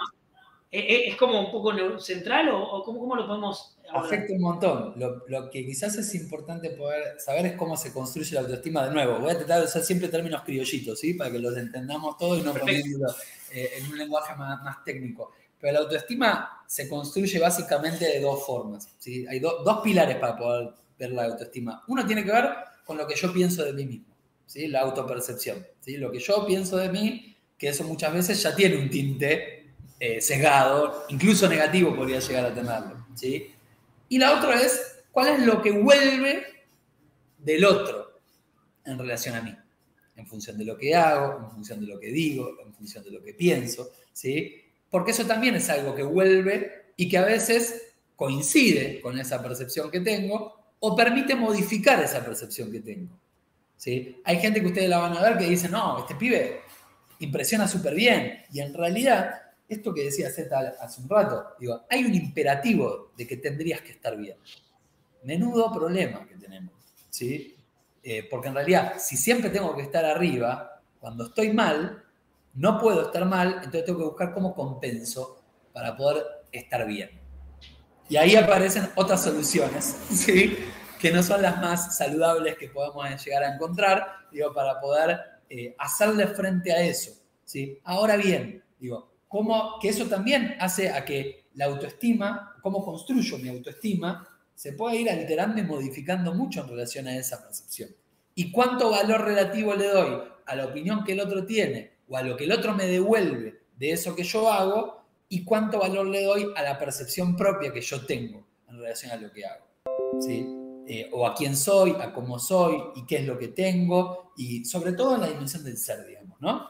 Speaker 2: ¿Es como un poco central o cómo lo podemos abordar?
Speaker 3: Afecta un montón. Lo que quizás es importante poder saber es cómo se construye la autoestima de nuevo. Voy a tratar de usar siempre términos criollitos, ¿sí? Para que los entendamos todos y no poniéndolo en un lenguaje más técnico. Pero la autoestima se construye básicamente de dos formas, ¿sí? Hay dos pilares para poder ver la autoestima. Uno tiene que ver con lo que yo pienso de mí mismo, ¿sí? La autopercepción, ¿sí? Lo que yo pienso de mí, que eso muchas veces ya tiene un tinte sesgado, incluso negativo podría llegar a tenerlo, ¿sí? Y la otra es, ¿cuál es lo que vuelve del otro en relación a mí? En función de lo que hago, en función de lo que digo, en función de lo que pienso, ¿sí? Porque eso también es algo que vuelve y que a veces coincide con esa percepción que tengo o permite modificar esa percepción que tengo, ¿sí? Hay gente que ustedes la van a ver que dice, no, este pibe impresiona súper bien. Y en realidad, esto que decía Zeta hace un rato, digo, hay un imperativo de que tendrías que estar bien. Menudo problema que tenemos, ¿sí? Porque en realidad, si siempre tengo que estar arriba, cuando estoy mal, no puedo estar mal, entonces tengo que buscar cómo compenso para poder estar bien. Y ahí aparecen otras soluciones, ¿sí? Que no son las más saludables que podamos llegar a encontrar, digo, para poder hacerle frente a eso, ¿sí? Ahora bien, digo, que eso también hace a que la autoestima, cómo construyo mi autoestima, se puede ir alterando y modificando mucho en relación a esa percepción. ¿Y cuánto valor relativo le doy a la opinión que el otro tiene o a lo que el otro me devuelve de eso que yo hago? ¿Y cuánto valor le doy a la percepción propia que yo tengo en relación a lo que hago? ¿Sí? O a quién soy, a cómo soy y qué es lo que tengo, y sobre todo en la dimensión del ser, digamos, ¿no?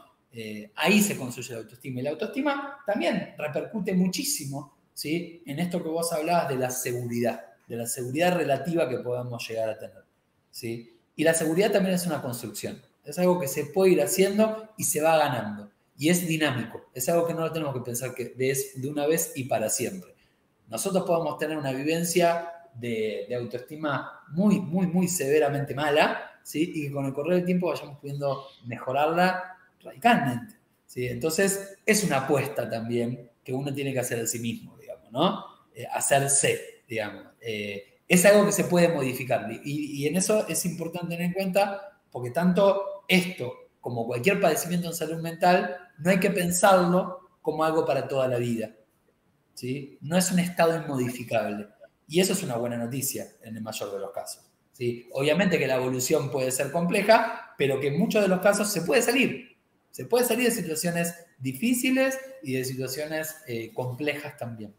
Speaker 3: Ahí se construye la autoestima. Y la autoestima también repercute muchísimo, ¿sí? En esto que vos hablabas de la seguridad relativa que podamos llegar a tener, ¿sí? Y la seguridad también es una construcción. Es algo que se puede ir haciendo y se va ganando. Y es dinámico. Es algo que no lo tenemos que pensar que es de una vez y para siempre. Nosotros podemos tener una vivencia de autoestima muy, muy, muy severamente mala, ¿sí? Y que con el correr del tiempo vayamos pudiendo mejorarla radicalmente, ¿sí? Entonces, es una apuesta también que uno tiene que hacer a sí mismo, digamos, ¿no? Hacerse, digamos. Es algo que se puede modificar. Y en eso es importante tener en cuenta, porque tanto esto como cualquier padecimiento en salud mental, no hay que pensarlo como algo para toda la vida, ¿sí? No es un estado inmodificable. Y eso es una buena noticia en el mayor de los casos, ¿sí? Obviamente que la evolución puede ser compleja, pero que en muchos de los casos se puede salir. Se puede salir de situaciones difíciles y de situaciones complejas también.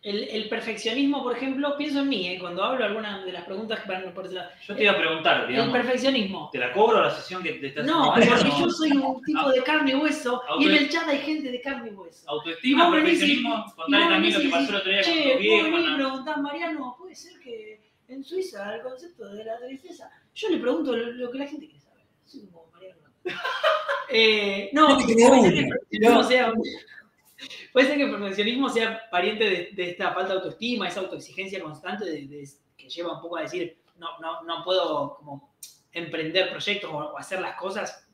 Speaker 2: El perfeccionismo, por ejemplo, pienso en mí, cuando hablo algunas de las preguntas que van por ese lado.
Speaker 1: Yo te iba a preguntar, digamos.
Speaker 2: El perfeccionismo.
Speaker 1: ¿Te la cobro la sesión que te estás
Speaker 2: No, porque yo soy un tipo de carne y hueso, y en el chat hay gente de carne y hueso.
Speaker 1: Autoestima, perfeccionismo, contale también lo que pasó el otro día con tu viejo.
Speaker 2: Me preguntás, Mariano, ¿puede ser que en Suiza el concepto de la tristeza? Yo le pregunto lo que la gente quiere saber. Soy como Mariano. Puede ser que el perfeccionismo sea pariente de esta falta de autoestima, esa autoexigencia constante que lleva un poco a decir, no puedo como emprender proyectos o hacer las cosas.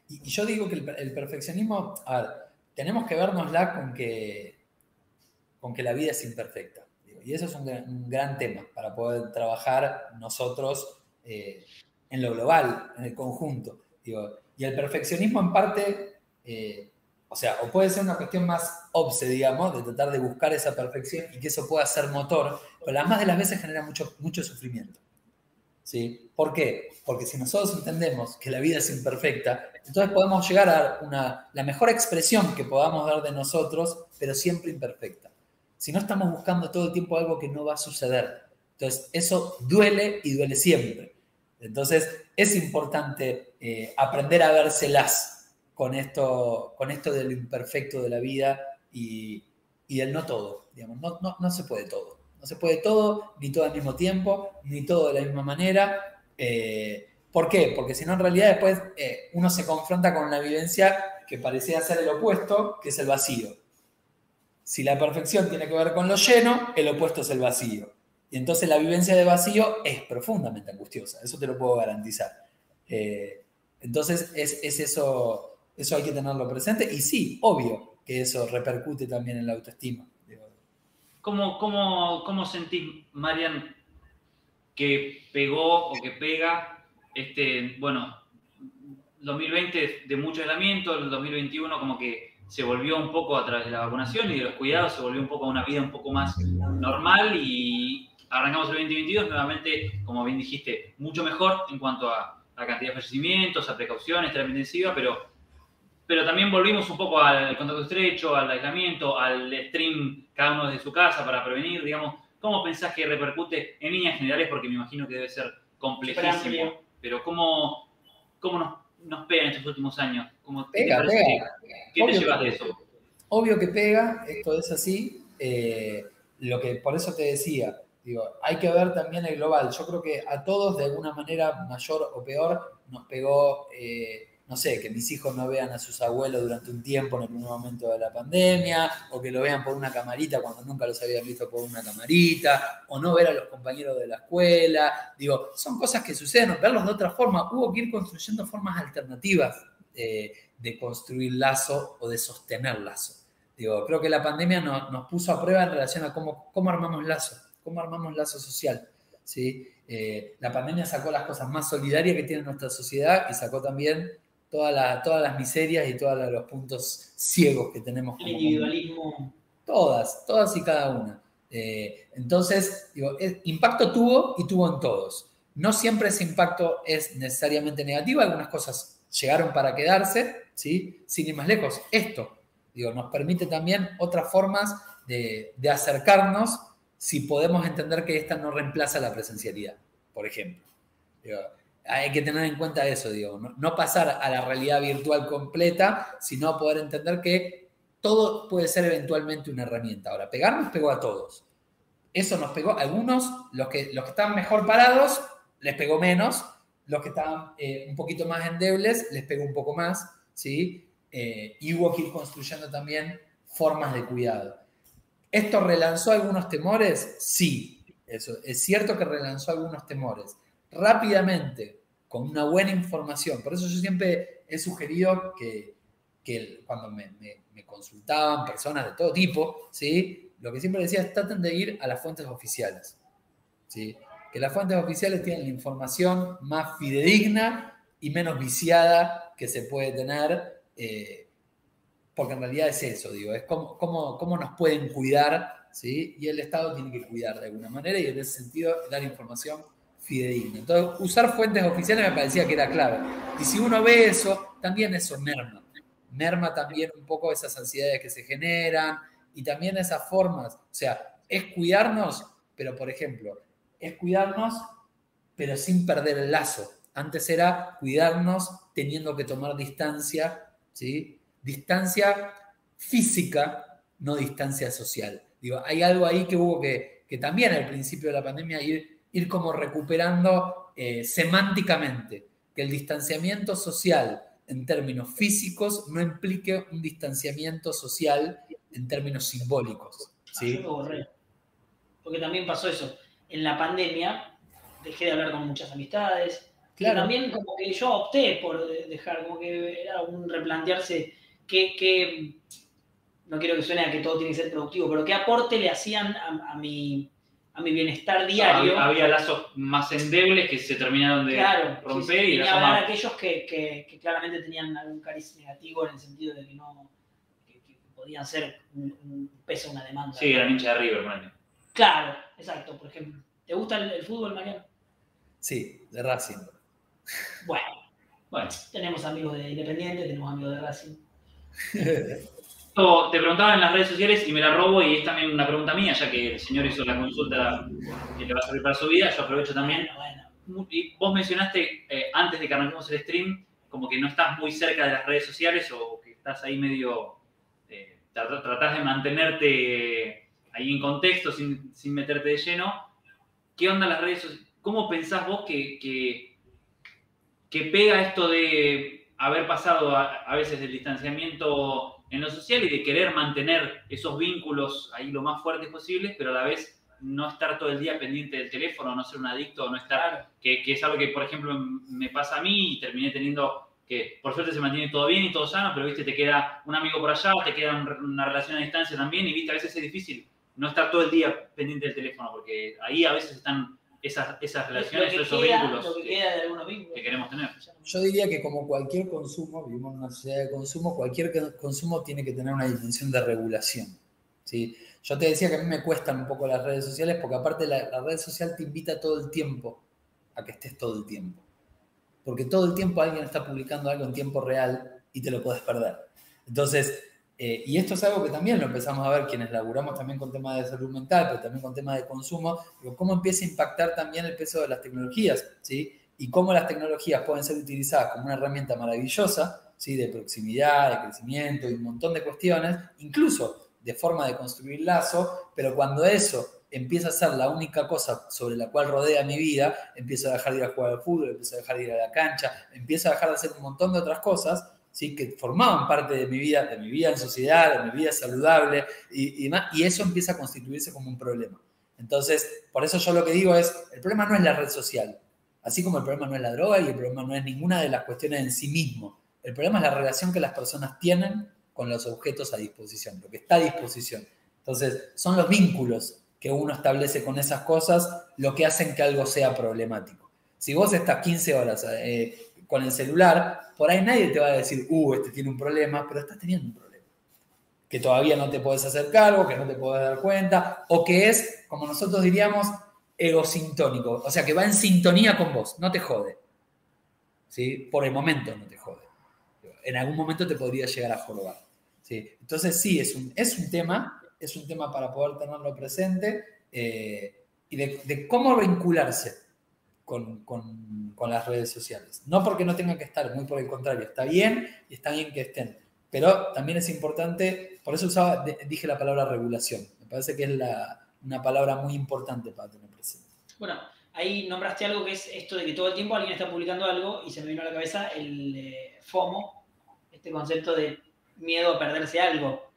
Speaker 3: Y yo digo que el perfeccionismo, a ver, tenemos que vernosla con que la vida es imperfecta. Y eso es un gran tema para poder trabajar nosotros en lo global, en el conjunto. Y el perfeccionismo en parte... o puede ser una cuestión más obse, digamos, de tratar de buscar esa perfección y que eso pueda ser motor, pero la más de las veces genera mucho sufrimiento, ¿sí? ¿Por qué? Porque si nosotros entendemos que la vida es imperfecta, entonces podemos llegar a la mejor expresión que podamos dar de nosotros, pero siempre imperfecta. Si no estamos buscando todo el tiempo algo que no va a suceder. Entonces, eso duele y duele siempre. Entonces, es importante aprender a vérselas con esto de lo imperfecto de la vida y del no todo. Digamos, no se puede todo. No se puede todo, ni todo al mismo tiempo, ni todo de la misma manera. ¿Por qué? Porque si no, en realidad después uno se confronta con una vivencia que parecía ser el opuesto, que es el vacío. Si la perfección tiene que ver con lo lleno, el opuesto es el vacío. Y entonces la vivencia de vacío es profundamente angustiosa. Eso te lo puedo garantizar. Entonces es eso... Eso hay que tenerlo presente y sí, obvio que eso repercute también en la autoestima.
Speaker 1: ¿Cómo sentís, Marian, que pegó o que pega 2020 de mucho aislamiento, el 2021 como que se volvió un poco a través de la vacunación y de los cuidados, se volvió un poco a una vida un poco más normal y arrancamos el 2022 nuevamente, como bien dijiste, mucho mejor en cuanto a a cantidad de fallecimientos, a precauciones, terapia intensiva, pero también volvimos un poco al contacto estrecho, al aislamiento, al stream cada uno desde su casa para prevenir, digamos. ¿Cómo pensás que repercute en líneas generales? Porque me imagino que debe ser complejísimo. Pero ¿cómo nos pega en estos últimos años?
Speaker 3: Pega.
Speaker 1: ¿Qué te llevas de eso?
Speaker 3: Obvio que pega, esto es así. Por eso te decía, digo, hay que ver también el global. Yo creo que a todos, de alguna manera, mayor o peor, nos pegó, no sé, que mis hijos no vean a sus abuelos durante un tiempo en el primer momento de la pandemia, o que lo vean por una camarita cuando nunca los habían visto por una camarita, o no ver a los compañeros de la escuela. Digo, son cosas que suceden, verlos de otra forma. Hubo que ir construyendo formas alternativas de construir lazo o de sostener lazo. Digo, creo que la pandemia nos puso a prueba en relación a cómo armamos lazo social. ¿Sí? La pandemia sacó las cosas más solidarias que tiene nuestra sociedad y sacó también todas las miserias y todos los puntos ciegos que tenemos.
Speaker 2: El individualismo.
Speaker 3: Todas y cada una. Entonces, digo, impacto tuvo y tuvo en todos. No siempre ese impacto es necesariamente negativo, algunas cosas llegaron para quedarse, ¿sí? Sin ir más lejos. Esto, digo, nos permite también otras formas de acercarnos si podemos entender que esta no reemplaza la presencialidad, por ejemplo. Digo, hay que tener en cuenta eso, digo, no pasar a la realidad virtual completa, sino poder entender que todo puede ser eventualmente una herramienta. Ahora, pegar nos pegó a todos. Eso nos pegó a algunos, los que estaban mejor parados, les pegó menos, los que estaban un poquito más endebles, les pegó un poco más, ¿sí? Y hubo que ir construyendo también formas de cuidado. ¿Esto relanzó algunos temores? Sí, eso. Es cierto que relanzó algunos temores. Rápidamente, con una buena información. Por eso yo siempre he sugerido que cuando me consultaban personas de todo tipo, ¿sí? Lo que siempre decía es traten de ir a las fuentes oficiales, ¿sí? Que las fuentes oficiales tienen la información más fidedigna y menos viciada que se puede tener, porque en realidad es eso, digo, es cómo nos pueden cuidar, ¿sí? Y el Estado tiene que cuidar de alguna manera y en ese sentido dar información fidedigna. Entonces, usar fuentes oficiales me parecía que era clave. Y si uno ve eso, también eso merma también un poco esas ansiedades que se generan y también esas formas, o sea, es cuidarnos, pero por ejemplo, es cuidarnos pero sin perder el lazo. Antes era cuidarnos teniendo que tomar distancia, ¿sí? Distancia física, no distancia social. Digo, hay algo ahí que hubo que también al principio de la pandemia ir como recuperando semánticamente, que el distanciamiento social en términos físicos no implique un distanciamiento social en términos simbólicos. ¿Sí?
Speaker 2: Yo lo borré. Porque también pasó eso. En la pandemia dejé de hablar con muchas amistades. Claro. Y también como que yo opté por dejar, como que era un replantearse qué no quiero que suene a que todo tiene que ser productivo, pero qué aporte le hacían a mi bienestar diario.
Speaker 1: Había lazos más endebles que se terminaron de romper.
Speaker 2: Y hablar a aquellos que claramente tenían algún cariz negativo en el sentido de que no que podían ser un peso, una demanda.
Speaker 1: Sí, era hincha de River, Mariano.
Speaker 2: Claro, exacto, por ejemplo. ¿Te gusta el fútbol, Mariano?
Speaker 3: Sí, de Racing.
Speaker 2: Bueno, tenemos amigos de Independiente, tenemos amigos de Racing.
Speaker 1: Te preguntaba en las redes sociales y me la robo y es también una pregunta mía, ya que el señor hizo la consulta que le va a servir para su vida, yo aprovecho también. Bueno. Y vos mencionaste antes de que arranquemos el stream como que no estás muy cerca de las redes sociales o que estás ahí medio... tratás de mantenerte ahí en contexto sin meterte de lleno. ¿Qué onda las redes sociales? ¿Cómo pensás vos que pega esto de haber pasado a veces del distanciamiento en lo social y de querer mantener esos vínculos ahí lo más fuertes posibles, pero a la vez no estar todo el día pendiente del teléfono, no ser un adicto, no estar... Que es algo que, por ejemplo, me pasa a mí y terminé teniendo que, por suerte, se mantiene todo bien y todo sano, pero, viste, te queda un amigo por allá, te queda una relación a distancia también y, viste, a veces es difícil no estar todo el día pendiente del teléfono, porque ahí a veces están esas relaciones, esos vínculos
Speaker 2: lo que queda de algunos vínculos
Speaker 1: que queremos tener.
Speaker 3: Yo diría que como cualquier consumo, vivimos en una sociedad de consumo, cualquier consumo tiene que tener una dimensión de regulación, ¿sí? Yo te decía que a mí me cuestan un poco las redes sociales porque aparte la red social te invita todo el tiempo a que estés todo el tiempo. porque todo el tiempo alguien está publicando algo en tiempo real y te lo puedes perder. Entonces, y esto es algo que también lo empezamos a ver quienes laburamos también con temas de salud mental, pero también con temas de consumo, digo, cómo empieza a impactar también el peso de las tecnologías, ¿sí? Y cómo las tecnologías pueden ser utilizadas como una herramienta maravillosa, ¿sí? De proximidad, de crecimiento y un montón de cuestiones, incluso de forma de construir lazo, pero cuando eso empieza a ser la única cosa sobre la cual rodea mi vida, empiezo a dejar de ir a jugar al fútbol, empiezo a dejar de ir a la cancha, empiezo a dejar de hacer un montón de otras cosas, ¿sí? Que formaban parte de mi vida en sociedad, de mi vida saludable y demás, y eso empieza a constituirse como un problema. Entonces, por eso yo lo que digo es, el problema no es la red social, así como el problema no es la droga y el problema no es ninguna de las cuestiones en sí mismo. El problema es la relación que las personas tienen con los objetos a disposición, lo que está a disposición. Entonces, son los vínculos que uno establece con esas cosas lo que hacen que algo sea problemático. Si vos estás 15 horas con el celular, por ahí nadie te va a decir, este tiene un problema, pero estás teniendo un problema. Que todavía no te podés hacer cargo, que no te podés dar cuenta, o que es, como nosotros diríamos, egosintónico. O sea, que va en sintonía con vos, no te jode. ¿Sí? Por el momento no te jode. En algún momento te podría llegar a jorobar. ¿Sí? Entonces sí, es un tema para poder tenerlo presente y de cómo vincularse con las redes sociales. No porque no tengan que estar, muy por el contrario, está bien y está bien que estén, pero también es importante, por eso dije la palabra regulación, me parece que es una palabra muy importante para tener presente.
Speaker 2: Bueno, ahí nombraste algo que es esto de que todo el tiempo alguien está publicando algo y se me vino a la cabeza el FOMO, este concepto de miedo a perderse algo,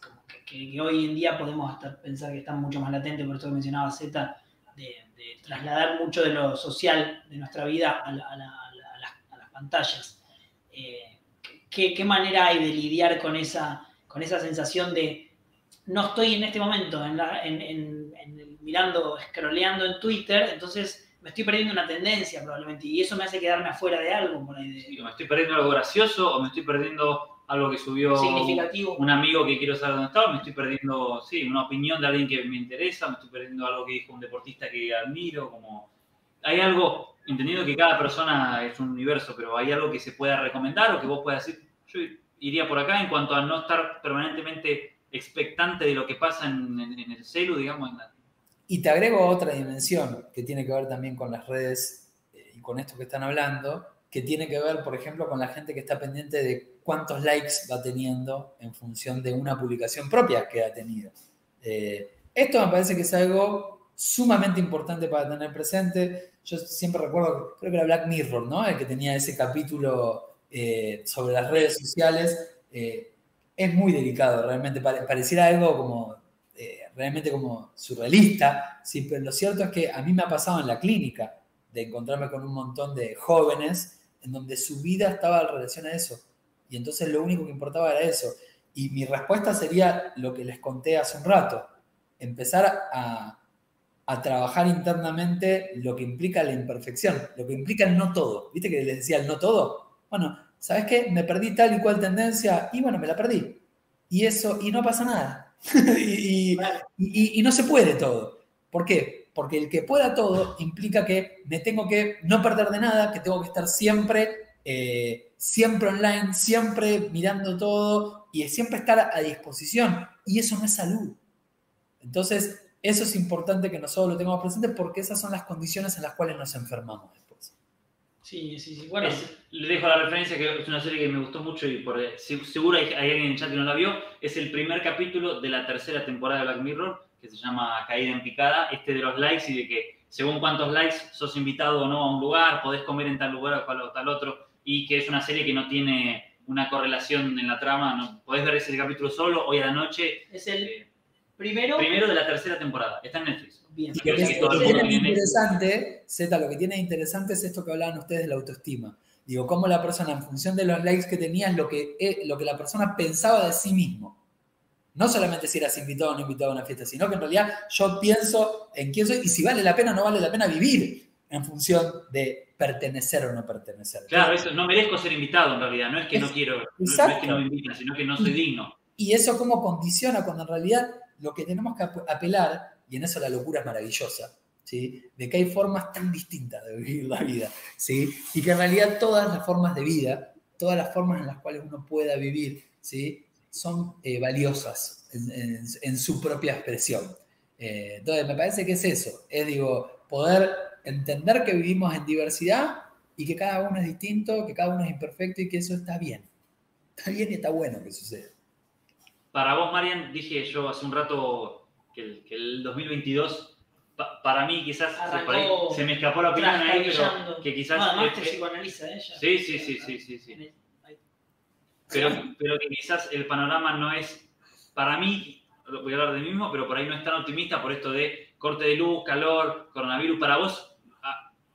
Speaker 2: como que hoy en día podemos hasta pensar que está mucho más latente, por eso que mencionaba Z, de trasladar mucho de lo social de nuestra vida a las pantallas. ¿Qué manera hay de lidiar con esa sensación de no estoy en este momento mirando, scrolleando en Twitter, entonces me estoy perdiendo una tendencia probablemente y eso me hace quedarme afuera de algo por ahí?
Speaker 1: Sí, o me estoy perdiendo algo gracioso o me estoy perdiendo algo que subió
Speaker 2: significativo,
Speaker 1: un amigo que quiero saber dónde está, me estoy perdiendo, una opinión de alguien que me interesa, me estoy perdiendo algo que dijo un deportista que admiro, como hay algo, entendiendo que cada persona es un universo, pero hay algo que se pueda recomendar o que vos puedas decir, yo iría por acá en cuanto a no estar permanentemente expectante de lo que pasa en el celu, digamos.
Speaker 3: Y te agrego otra dimensión que tiene que ver también con las redes y con esto que están hablando, que tiene que ver, por ejemplo, con la gente que está pendiente de cuántos likes va teniendo en función de una publicación propia que ha tenido. Esto me parece que es algo sumamente importante para tener presente. Yo siempre recuerdo, creo que era Black Mirror, ¿no? El que tenía ese capítulo sobre las redes sociales. Es muy delicado, realmente. Pareciera algo como realmente como surrealista, ¿sí? Pero lo cierto es que a mí me ha pasado en la clínica de encontrarme con un montón de jóvenes en donde su vida estaba en relación a eso. Y entonces lo único que importaba era eso. Y mi respuesta sería lo que les conté hace un rato. Empezar a trabajar internamente lo que implica la imperfección, lo que implica el no todo. ¿Viste que les decía el no todo? Bueno, ¿sabes qué? Me perdí tal y cual tendencia y bueno, me la perdí. Y no pasa nada. y no se puede todo. ¿Por qué? Porque el que pueda todo implica que me tengo que no perder de nada, que tengo que estar siempre online, siempre mirando todo y siempre estar a disposición. Y eso no es salud. Entonces, eso es importante que nosotros lo tengamos presente porque esas son las condiciones en las cuales nos enfermamos después.
Speaker 2: Sí. Bueno,
Speaker 1: le dejo la referencia, que es una serie que me gustó mucho y seguro hay alguien en el chat que no la vio. Es el primer capítulo de la tercera temporada de Black Mirror, que se llama Caída en Picada, de los likes y de que según cuántos likes sos invitado o no a un lugar, podés comer en tal lugar o tal otro, y que es una serie que no tiene una correlación en la trama. No, podés ver ese capítulo solo hoy a la noche.
Speaker 2: Es el primero
Speaker 1: de la tercera temporada. Está en Netflix.
Speaker 2: Bien.
Speaker 3: Y lo que tiene interesante, Zeta, lo que tiene interesante es esto que hablaban ustedes de la autoestima. Digo, cómo la persona, en función de los likes que tenía, es lo que la persona pensaba de sí mismo. No solamente si eras invitado o no invitado a una fiesta, sino que en realidad yo pienso en quién soy y si vale la pena o no vale la pena vivir en función de pertenecer o no pertenecer.
Speaker 1: Claro, eso, no merezco ser invitado en realidad, no es que no quiero, no es que no me invitan, sino que no soy digno.
Speaker 3: Y eso cómo condiciona cuando en realidad lo que tenemos que apelar, y en eso la locura es maravillosa, ¿sí? De que hay formas tan distintas de vivir la vida, ¿sí? Y que en realidad todas las formas de vida, todas las formas en las cuales uno pueda vivir, ¿sí? Son valiosas en su propia expresión. Entonces, me parece que es eso, es, poder entender que vivimos en diversidad y que cada uno es distinto, que cada uno es imperfecto y que eso está bien. Está bien y está bueno que suceda.
Speaker 1: Para vos, Marian, dije yo hace un rato que el 2022, para mí quizás se me escapó la opinión ahí, pero que quizás...
Speaker 2: No, además te psicoanaliza ella.
Speaker 1: Sí. Pero que quizás el panorama no es, para mí, voy a hablar de mí mismo, pero por ahí no es tan optimista por esto de corte de luz, calor, coronavirus. Para vos,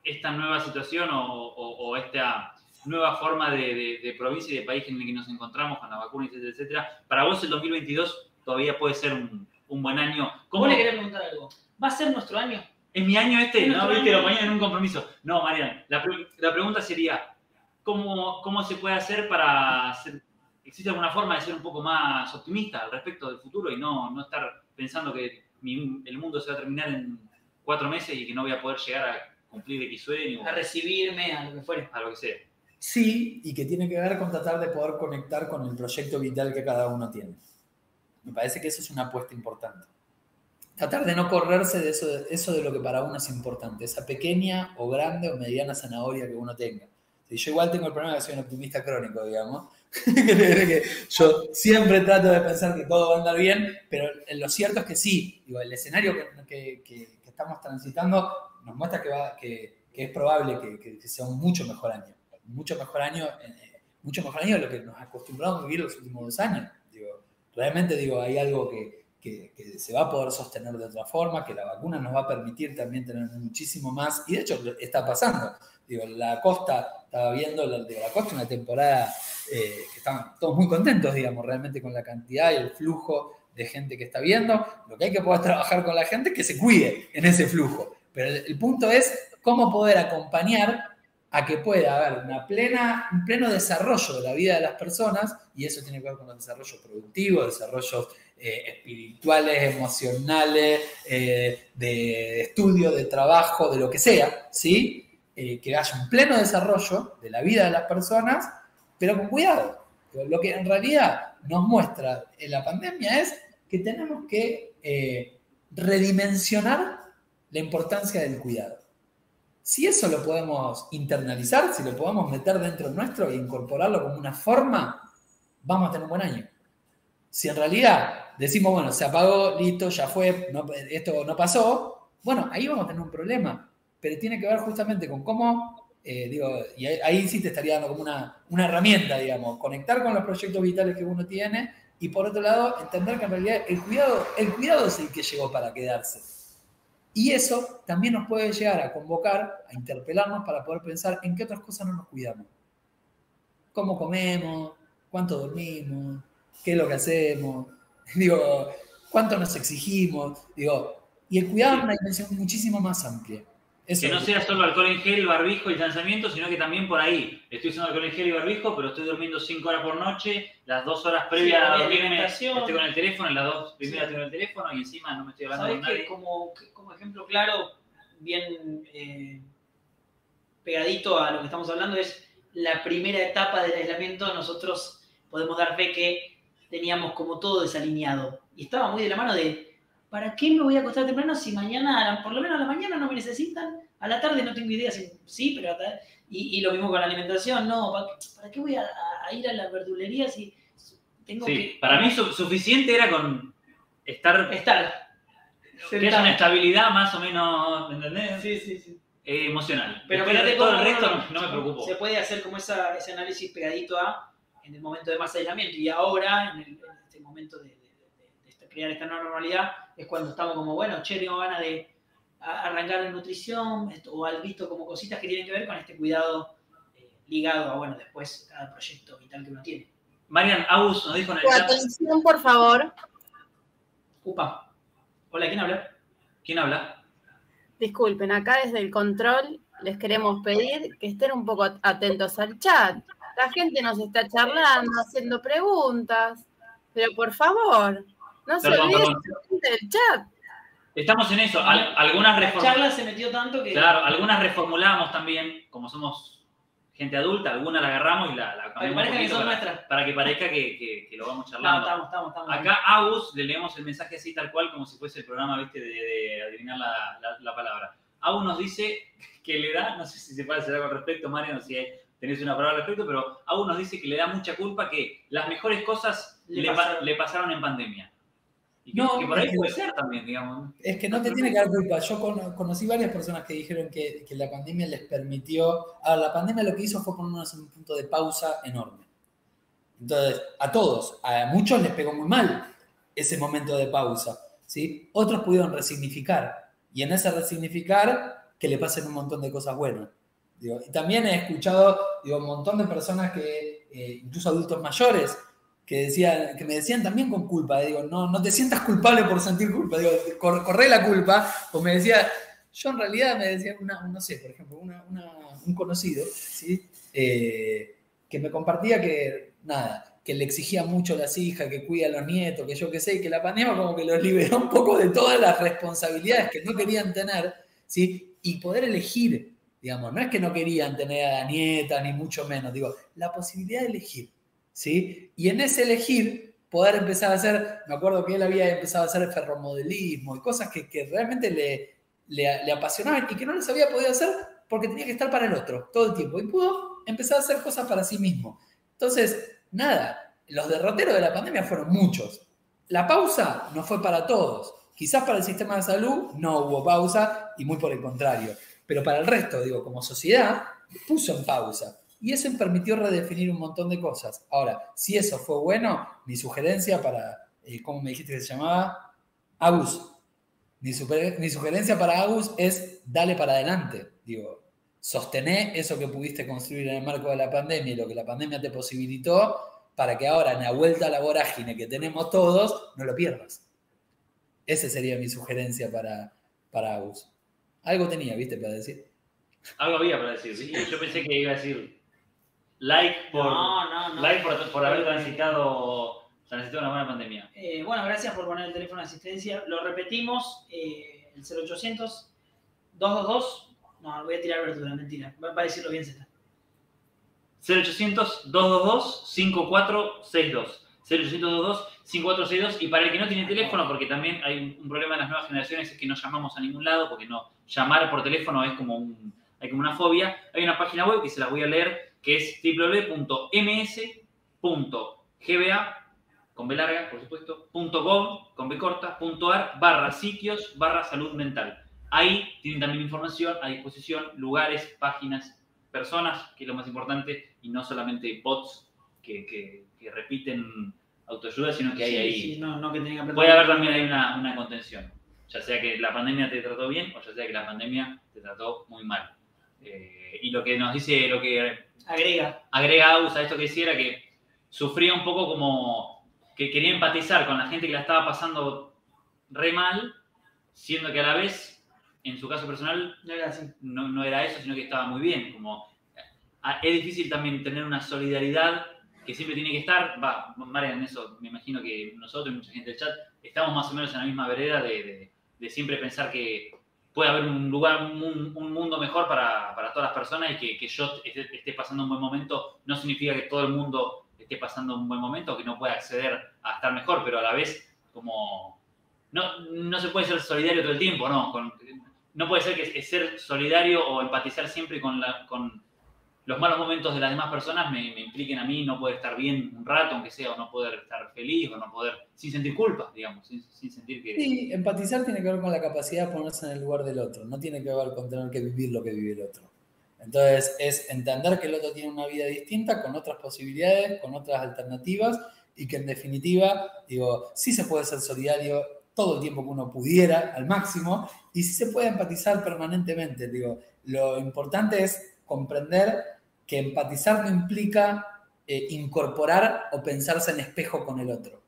Speaker 1: esta nueva situación o esta nueva forma de provincia y de país en el que nos encontramos con la vacuna, etcétera, para vos el 2022 todavía puede ser un buen año.
Speaker 2: ¿Vos le querés preguntar algo? ¿Va a ser nuestro año?
Speaker 1: ¿Es mi año este? No, viste, lo ponían en un compromiso. No, Marian, la pregunta sería, ¿cómo se puede hacer para hacer... ¿Existe alguna forma de ser un poco más optimista al respecto del futuro y no estar pensando que el mundo se va a terminar en 4 meses y que no voy a poder llegar a cumplir X sueño?
Speaker 2: A recibirme, a lo que fuere.
Speaker 1: A lo que sea.
Speaker 3: Sí, y que tiene que ver con tratar de poder conectar con el proyecto vital que cada uno tiene. Me parece que eso es una apuesta importante. Tratar de no correrse de eso de lo que para uno es importante, esa pequeña o grande o mediana zanahoria que uno tenga. Yo igual tengo el problema de que soy un optimista crónico, digamos. Que yo siempre trato de pensar que todo va a andar bien, pero lo cierto es que sí. El escenario que estamos transitando nos muestra que es probable que sea un mucho mejor año. Mucho mejor año de lo que nos acostumbramos a vivir los últimos 2 años. Realmente hay algo que se va a poder sostener de otra forma, que la vacuna nos va a permitir también tener muchísimo más, y de hecho está pasando. La costa, estaba viendo la costa una temporada que estaban todos muy contentos, realmente con la cantidad y el flujo de gente que está viendo. Lo que hay que poder trabajar con la gente es que se cuide en ese flujo. Pero el punto es cómo poder acompañar a que pueda haber un pleno desarrollo de la vida de las personas, y eso tiene que ver con el desarrollo productivo, desarrollos espirituales, emocionales, de estudio, de trabajo, de lo que sea, ¿sí? Que haya un pleno desarrollo de la vida de las personas, pero con cuidado. Lo que en realidad nos muestra en la pandemia es que tenemos que redimensionar la importancia del cuidado. Si eso lo podemos internalizar, si lo podemos meter dentro nuestro e incorporarlo como una forma, vamos a tener un buen año. Si en realidad decimos, bueno, se apagó, listo, ya fue, esto no pasó, bueno, ahí vamos a tener un problema. Pero tiene que ver justamente con cómo, y ahí sí te estaría dando como una herramienta, conectar con los proyectos vitales que uno tiene y por otro lado entender que en realidad el cuidado es el que llegó para quedarse. Y eso también nos puede llegar a convocar, a interpelarnos para poder pensar en qué otras cosas no nos cuidamos. ¿Cómo comemos? ¿Cuánto dormimos? ¿Qué es lo que hacemos? ¿Cuánto nos exigimos? Y el cuidado es una dimensión muchísimo más amplia.
Speaker 1: Que no sea solo alcohol en gel, barbijo y lanzamiento, sino que también por ahí. Estoy usando alcohol en gel y barbijo, pero estoy durmiendo 5 horas por noche, las 2 horas previas a dormirme estoy con el teléfono, las 2 primeras tengo el teléfono y encima no me estoy hablando con nadie.
Speaker 2: Como ejemplo claro, bien pegadito a lo que estamos hablando, es la primera etapa del aislamiento. Nosotros podemos dar fe que teníamos como todo desalineado. Y estaba muy de la mano de ¿para qué me voy a acostar temprano si mañana, por lo menos a la mañana no me necesitan? A la tarde no tengo idea si sí, pero y lo mismo con la alimentación, no, ¿para qué voy a ir a la verdulería si tengo que...
Speaker 1: Para mí suficiente era con estar que haya una estabilidad más o menos, ¿entendés?
Speaker 2: Sí.
Speaker 1: Emocional.
Speaker 2: Pero
Speaker 1: de todo el resto no me preocupo.
Speaker 2: Se puede hacer como ese análisis pegadito en el momento de más aislamiento y ahora, en este momento de crear esta nueva normalidad, es cuando estamos como, bueno, tengo ganas de arrancar en nutrición, o al visto como cositas que tienen que ver con este cuidado ligado a, después cada proyecto vital que uno tiene.
Speaker 1: Marian, Agus nos dijo en el chat...
Speaker 4: Atención, por favor.
Speaker 2: Upa. Hola, ¿quién habla?
Speaker 1: ¿Quién habla?
Speaker 4: Disculpen, acá desde el control les queremos pedir que estén un poco atentos al chat. La gente nos está charlando, haciendo preguntas, pero por favor... No se olviden del chat.
Speaker 1: Estamos en eso.
Speaker 2: La charla se metió tanto que...
Speaker 1: Claro, algunas reformulamos también, como somos gente adulta, algunas la agarramos y la cambiamos un poquito para que parezca que lo vamos charlando.
Speaker 2: No, estamos.
Speaker 1: Acá a Agus le leemos el mensaje así tal cual, como si fuese el programa, ¿viste? De adivinar la palabra. Agus nos dice que le da, no sé si se puede hacer algo al respecto, Mariano, si tenés una palabra al respecto, pero Agus nos dice que le da mucha culpa que las mejores cosas le pasaron en pandemia. Y que por ahí puede ser también, digamos.
Speaker 3: Es que no te tiene que dar culpa. Yo conocí varias personas que dijeron que la pandemia les permitió... Ahora, la pandemia lo que hizo fue ponernos en un punto de pausa enorme. Entonces, a todos, a muchos les pegó muy mal ese momento de pausa, ¿sí? Otros pudieron resignificar. Y en ese resignificar, que le pasen un montón de cosas buenas. Digo, y también he escuchado un montón de personas que, incluso adultos mayores, que me decían también con culpa, digo, no te sientas culpable por sentir culpa, digo, corre la culpa, o me decía, yo en realidad me decía, no sé, por ejemplo, un conocido, ¿sí? Que me compartía que le exigía mucho a las hijas, que cuida a los nietos, que yo qué sé, y que la pandemia como que los liberó un poco de todas las responsabilidades que no querían tener, ¿sí? Y poder elegir, digamos, no es que no querían tener a la nieta, ni mucho menos, digo, la posibilidad de elegir. ¿Sí? Y en ese elegir, poder empezar a hacer, me acuerdo que él había empezado a hacer ferromodelismo y cosas que realmente le apasionaban y que no les había podido hacer porque tenía que estar para el otro todo el tiempo. Y pudo empezar a hacer cosas para sí mismo. Entonces, los derroteros de la pandemia fueron muchos. La pausa no fue para todos. Quizás para el sistema de salud no hubo pausa y muy por el contrario. Pero para el resto, digo, como sociedad, puso en pausa. Y eso me permitió redefinir un montón de cosas. Ahora, si eso fue bueno, mi sugerencia para, ¿cómo me dijiste que se llamaba? Agus. Mi sugerencia para Agus es dale para adelante. Digo, sostené eso que pudiste construir en el marco de la pandemia y lo que la pandemia te posibilitó para que ahora en la vuelta a la vorágine que tenemos todos, no lo pierdas. Esa sería mi sugerencia para Agus. Algo tenía, ¿viste? Para decir.
Speaker 1: Algo había para decir. ¿Sí? Yo pensé que iba a decir... Like por haber transitado una buena pandemia.
Speaker 2: Bueno, gracias por poner el teléfono de asistencia. Lo repetimos, el 0800 222. No, voy a tirar verdura, mentira. Va a decirlo bien Z.
Speaker 1: 0800 222 5462. 0800 5462. Y para el que no tiene teléfono, porque también hay un problema en las nuevas generaciones, es que no llamamos a ningún lado, porque no llamar por teléfono es como una fobia. Hay una página web que se las voy a leer, que es www.ms.gba, con B larga, por supuesto, .gov, con B corta, .ar, /sitios, /salud mental. Ahí tienen también información a disposición, lugares, páginas, personas, que es lo más importante, y no solamente bots que repiten autoayuda, sino que hay ahí...
Speaker 2: Sí, no que tenga
Speaker 1: puede haber también ahí una contención. Ya sea que la pandemia te trató bien, o ya sea que la pandemia te trató muy mal. Y lo que nos dice, lo que agrega Agus a esto que decía era que sufría un poco como que quería empatizar con la gente que la estaba pasando re mal, siendo que a la vez, en su caso personal, no era eso, sino que estaba muy bien. Como, es difícil también tener una solidaridad que siempre tiene que estar. Marian, en eso me imagino que nosotros y mucha gente del chat estamos más o menos en la misma vereda de siempre pensar que puede haber un lugar, un mundo mejor para todas las personas y que yo esté pasando un buen momento no significa que todo el mundo esté pasando un buen momento o que no pueda acceder a estar mejor, pero a la vez como no se puede ser solidario todo el tiempo, ¿no? No puede ser que ser solidario o empatizar siempre con los malos momentos de las demás personas me impliquen a mí no poder estar bien un rato, aunque sea, o no poder estar feliz, o no poder, sin sentir culpa, digamos, sin sentir que...
Speaker 3: Sí, empatizar tiene que ver con la capacidad de ponerse en el lugar del otro, no tiene que ver con tener que vivir lo que vive el otro. Entonces, es entender que el otro tiene una vida distinta, con otras posibilidades, con otras alternativas, y que en definitiva, sí se puede ser solidario todo el tiempo que uno pudiera, al máximo, y sí se puede empatizar permanentemente. Lo importante es comprender que empatizar no implica incorporar o pensarse en espejo con el otro.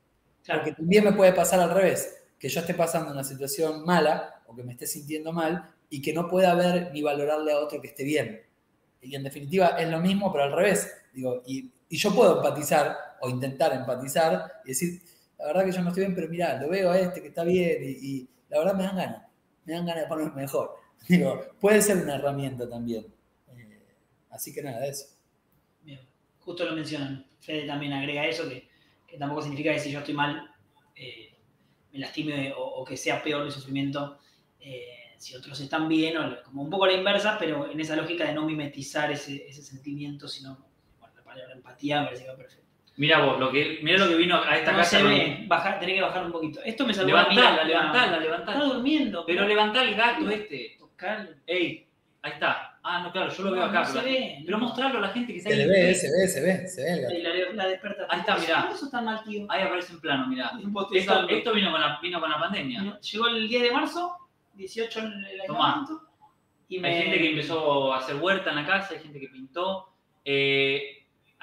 Speaker 3: Claro. Porque también me puede pasar al revés, que yo esté pasando una situación mala o que me esté sintiendo mal y que no pueda ver ni valorarle a otro que esté bien. Y en definitiva es lo mismo, pero al revés. Y yo puedo empatizar o intentar empatizar y decir, la verdad que yo no estoy bien, pero mirá, lo veo a este que está bien y la verdad me dan ganas de ponerme mejor. Digo, puede ser una herramienta también. Así que nada, eso.
Speaker 2: Bien. Justo lo mencionan. Fede también agrega eso, que tampoco significa que si yo estoy mal, me lastime o que sea peor el sufrimiento si otros están bien, o como un poco la inversa, pero en esa lógica de no mimetizar ese sentimiento, sino, bueno, la palabra empatía me parece que va perfecto.
Speaker 1: Mirá vos, mirá lo que vino a esta
Speaker 2: no
Speaker 1: casa.
Speaker 2: Se ve, tenés que bajar un poquito. Esto me salvó a mí.
Speaker 1: Levantala.
Speaker 2: Está durmiendo.
Speaker 1: Pero levantá el gato este.
Speaker 2: Tocarlo.
Speaker 1: Ey, ahí está. Ah, no, claro, yo lo veo acá.
Speaker 2: No se ve.
Speaker 1: Pero mostrarlo a la gente que está ahí.
Speaker 3: Se ve el gato.
Speaker 2: La despertaste.
Speaker 1: Ahí está, mirá.
Speaker 2: ¿Por eso está mal, tío?
Speaker 1: Ahí aparece en plano, mirá.
Speaker 2: Esto
Speaker 1: Vino con la pandemia.
Speaker 2: Llegó el 10 de marzo, 18 en el aislamiento.
Speaker 1: Hay gente que empezó a hacer huerta en la casa, hay gente que pintó.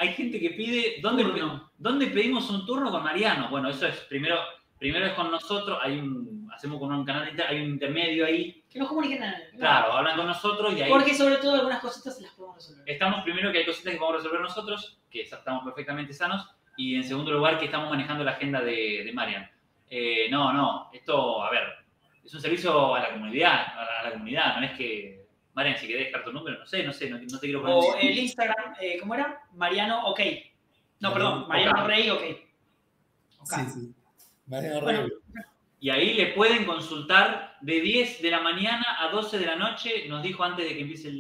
Speaker 1: Hay gente que pide, ¿dónde pedimos un turno con Mariano? Bueno, eso es, primero es con nosotros, hacemos con un canal, hay un intermedio ahí.
Speaker 2: Que nos comuniquen a
Speaker 1: Claro, hablan con nosotros y ahí...
Speaker 2: Porque sobre todo algunas cositas las podemos resolver.
Speaker 1: Estamos primero que hay cositas que podemos resolver nosotros, que estamos perfectamente sanos, y en segundo lugar que estamos manejando la agenda de Marian. Esto, a ver, es un servicio a la comunidad, no es que... Marian, si querés dejar tu número, no te quiero poner...
Speaker 2: O el Instagram, ¿cómo era? Mariano OK. No, perdón, Mariano Rey OK.
Speaker 3: Sí. Mariano Rey.
Speaker 2: Bueno.
Speaker 1: Y ahí le pueden consultar de 10 de la mañana a 12 de la noche, nos dijo antes de que empiece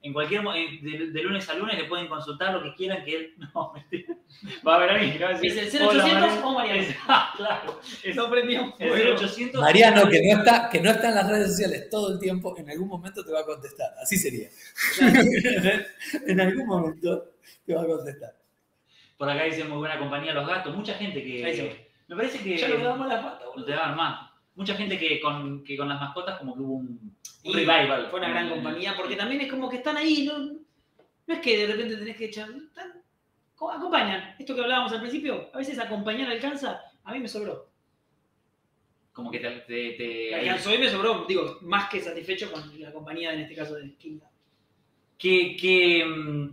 Speaker 1: en cualquier de lunes a lunes le pueden consultar lo que quieran, que él... No, mentira. Va a ver a mí.
Speaker 2: ¿Es el 0800 o Mariano?
Speaker 1: Claro.
Speaker 2: Eso prendió.
Speaker 1: El 0800.
Speaker 3: Mariano, que no está en las redes sociales todo el tiempo, en algún momento te va a contestar. Así sería. En algún momento te va a contestar.
Speaker 1: Por acá dice muy buena compañía los gatos. Mucha gente que... Me parece que...
Speaker 2: Ya nos damos la pata,
Speaker 1: no te daban más. Mucha gente que con las mascotas como que hubo un revival.
Speaker 2: Fue una gran compañía, porque también es como que están ahí, no es que de repente tenés que echar... Acompañan. Esto que hablábamos al principio, a veces acompañar alcanza, a mí me sobró.
Speaker 1: Como que te
Speaker 2: alcanzó y me sobró, digo, más que satisfecho con la compañía, en este caso de Kinda.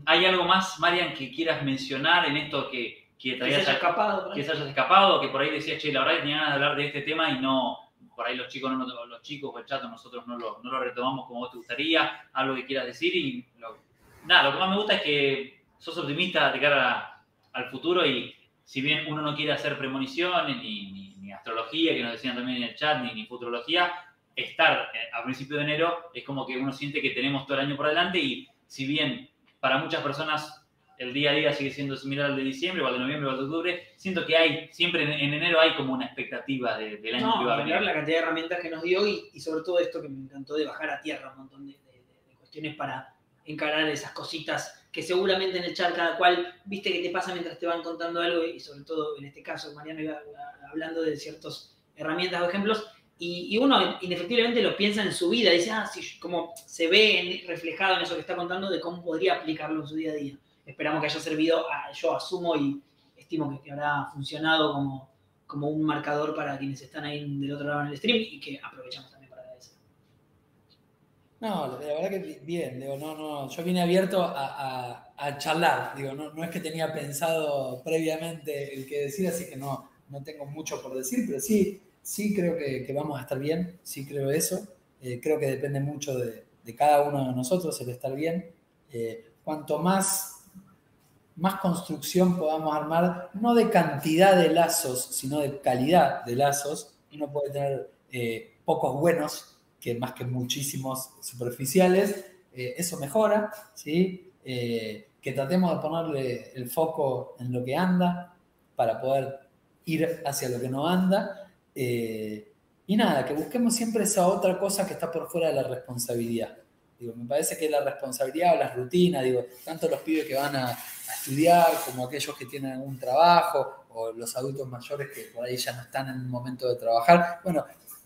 Speaker 1: ¿Hay algo más, Marian, que quieras mencionar en esto que te hayas
Speaker 2: escapado?
Speaker 1: Que se hayas escapado, que por ahí decías, che, la verdad que tenía ganas de hablar de este tema y no, por ahí los chicos o el chat nosotros no lo retomamos como vos te gustaría, algo que quieras decir y lo que más me gusta es que sos optimista de cara al futuro y si bien uno no quiere hacer premoniciones ni astrología, que nos decían también en el chat, ni futurología, estar a principio de enero es como que uno siente que tenemos todo el año por delante y si bien para muchas personas el día a día sigue siendo similar al de diciembre, o al de noviembre, o al de octubre, siento que siempre en enero hay como una expectativa del año que va a venir.
Speaker 2: La cantidad de herramientas que nos dio y sobre todo esto que me encantó de bajar a tierra un montón de cuestiones para encarar esas cositas que seguramente en el chat cada cual, viste que te pasa mientras te van contando algo y sobre todo en este caso Mariano iba hablando de ciertas herramientas o ejemplos y uno indefectiblemente lo piensa en su vida, dice, sí, como se ve reflejado en eso que está contando de cómo podría aplicarlo en su día a día. Esperamos que haya servido, yo asumo y estimo que habrá funcionado como un marcador para quienes están ahí del otro lado en el stream y que aprovechamos también para agradecer.
Speaker 3: No, la verdad que bien, digo, no, yo vine abierto a charlar, digo, no es que tenía pensado previamente el que decir, así que no tengo mucho por decir, pero sí creo que vamos a estar bien, sí creo eso, creo que depende mucho de cada uno de nosotros el estar bien, cuanto más construcción podamos armar, no de cantidad de lazos, sino de calidad de lazos. Uno puede tener pocos buenos, que más que muchísimos superficiales. Eso mejora, ¿sí? Que tratemos de ponerle el foco en lo que anda para poder ir hacia lo que no anda. Y nada, que busquemos siempre esa otra cosa que está por fuera de la responsabilidad. Digo, me parece que la responsabilidad o las rutinas, tanto los pibes que van a estudiar como aquellos que tienen algún trabajo o los adultos mayores que por ahí ya no están en el momento de trabajar. Bueno,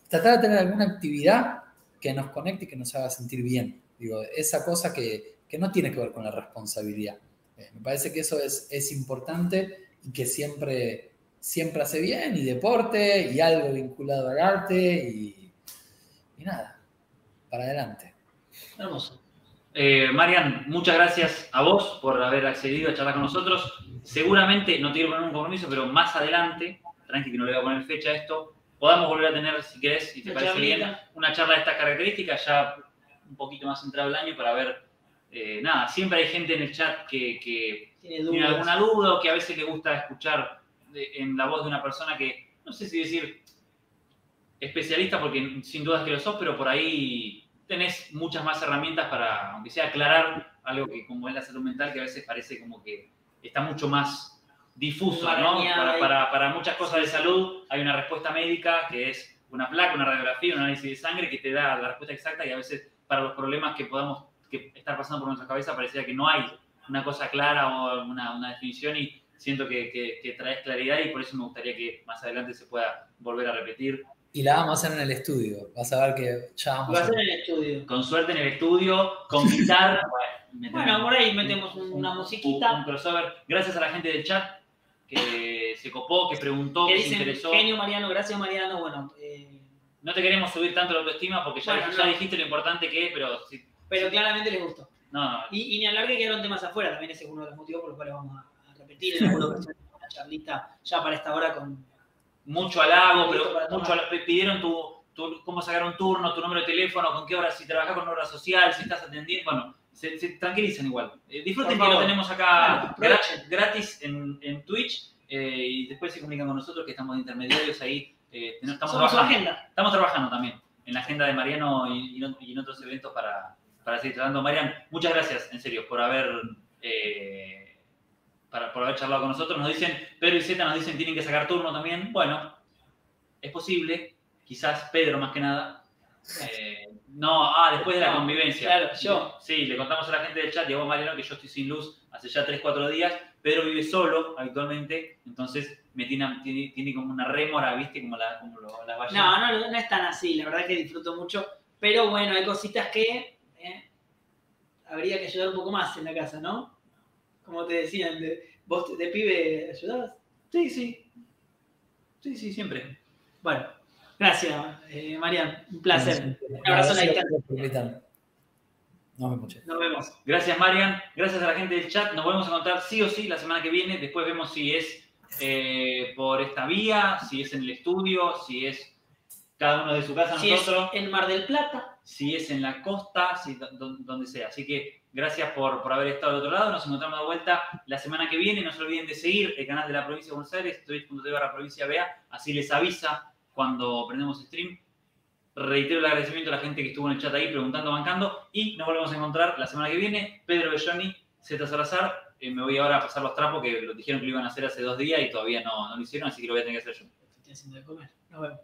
Speaker 3: tratar de tener alguna actividad que nos conecte y que nos haga sentir bien. Esa cosa que no tiene que ver con la responsabilidad. Me parece que eso es importante y que siempre hace bien, y deporte, y algo vinculado al arte, y nada, para adelante.
Speaker 2: Hermoso.
Speaker 1: Marian, muchas gracias a vos por haber accedido a charlar con nosotros. Seguramente, no te quiero poner un compromiso, pero más adelante, tranqui que no le voy a poner fecha a esto, podamos volver a tener, si querés, y te
Speaker 2: Una
Speaker 1: parece bien,
Speaker 2: charlita.
Speaker 1: una charla de estas características, ya un poquito más entrado el año, para ver, nada, siempre hay gente en el chat que
Speaker 2: Tiene
Speaker 1: tiene
Speaker 2: dudas.
Speaker 1: alguna duda o que a veces le gusta escuchar en la voz de una persona que, no sé si decir especialista, porque sin dudas que lo sos, pero por ahí tenés muchas más herramientas para, aunque sea, aclarar algo que como es la salud mental, que a veces parece como que está mucho más difuso, ¿no? Para muchas cosas de salud hay una respuesta médica que es una placa, una radiografía, un análisis de sangre que te da la respuesta exacta, y a veces para los problemas que podamos estar pasando por nuestra cabeza parecía que no hay una cosa clara o una definición, y siento que traes claridad, y por eso me gustaría que más adelante se pueda volver a repetir.
Speaker 3: Y la vamos a hacer en el estudio. Vas a ver que ya vamos
Speaker 2: Lo va a hacer en el estudio.
Speaker 1: Con suerte en el estudio, con guitarra.
Speaker 2: Bueno, por ahí metemos una musiquita.
Speaker 1: Un crossover. Gracias a la gente del chat que se copó, que preguntó,
Speaker 2: Que
Speaker 1: que se
Speaker 2: dicen,
Speaker 1: interesó.
Speaker 2: genio Mariano, gracias Mariano. Bueno,
Speaker 1: No te queremos subir tanto la autoestima porque ya,
Speaker 2: Bueno,
Speaker 1: ya
Speaker 2: no.
Speaker 1: dijiste lo importante que es, pero sí.
Speaker 2: pero claramente les gustó.
Speaker 1: No,
Speaker 2: Y ni hablar que quedaron temas afuera, también ese es uno de los motivos por los cuales vamos a repetir en alguna ocasión una charlita ya para esta hora con...
Speaker 1: mucho halago,
Speaker 2: Listo
Speaker 1: pero
Speaker 2: para
Speaker 1: mucho
Speaker 2: tomar.
Speaker 1: pidieron cómo sacar un turno, tu número de teléfono, con qué hora, si trabajas con obra social, si estás atendiendo. Bueno, se tranquilizan igual. Disfruten
Speaker 2: Por
Speaker 1: que lo
Speaker 2: favor.
Speaker 1: tenemos acá
Speaker 2: Bueno, aprovechen.
Speaker 1: gratis en Twitch, y después se comunican con nosotros, que estamos de intermediarios ahí. Estamos
Speaker 2: Somos su
Speaker 1: trabajando.
Speaker 2: agenda.
Speaker 1: Estamos trabajando también en la agenda de Mariano y en otros eventos para seguir tratando. Marian, muchas gracias, en serio, por haber charlado con nosotros. Nos dicen, Pedro y Zeta nos dicen, tienen que sacar turno también. Bueno, es posible, quizás Pedro más que nada. Después de la convivencia.
Speaker 2: Claro, yo.
Speaker 1: Sí, le contamos a la gente del chat y a vos, Mariano, que yo estoy sin luz hace ya 3-4 días. Pedro vive solo habitualmente, entonces me tiene como una rémora, ¿viste? Como las ballenas.
Speaker 2: No es tan así, la verdad que disfruto mucho. Pero bueno, hay cositas que habría que ayudar un poco más en la casa, ¿no? Como te decían, ¿vos de pibe ayudabas?
Speaker 1: Sí, siempre.
Speaker 2: Bueno, gracias, Marian. Un placer. Un abrazo a la
Speaker 3: Gracias
Speaker 2: distancia.
Speaker 3: por invitarme. Nos vemos.
Speaker 2: Nos vemos.
Speaker 1: Gracias, Marian. Gracias a la gente del chat. Nos volvemos a encontrar sí o sí la semana que viene. Después vemos si es por esta vía, si es en el estudio, si es cada uno de su casa,
Speaker 2: Si
Speaker 1: nosotros.
Speaker 2: es en Mar del Plata.
Speaker 1: Si es en la costa, donde sea. Así que gracias por haber estado del otro lado. Nos encontramos de vuelta la semana que viene. No se olviden de seguir el canal de la provincia de Buenos Aires, twitch.tv/provincia.ba. Así les avisa cuando prendemos stream. Reitero el agradecimiento a la gente que estuvo en el chat ahí preguntando, bancando. Y nos volvemos a encontrar la semana que viene. Pedro Belloni, Zeta Salazar. Me voy ahora a pasar los trapos, que lo dijeron que lo iban a hacer hace 2 días y todavía no lo hicieron, así que lo voy a tener que hacer yo.
Speaker 2: Estoy haciendo de comer. Nos vemos.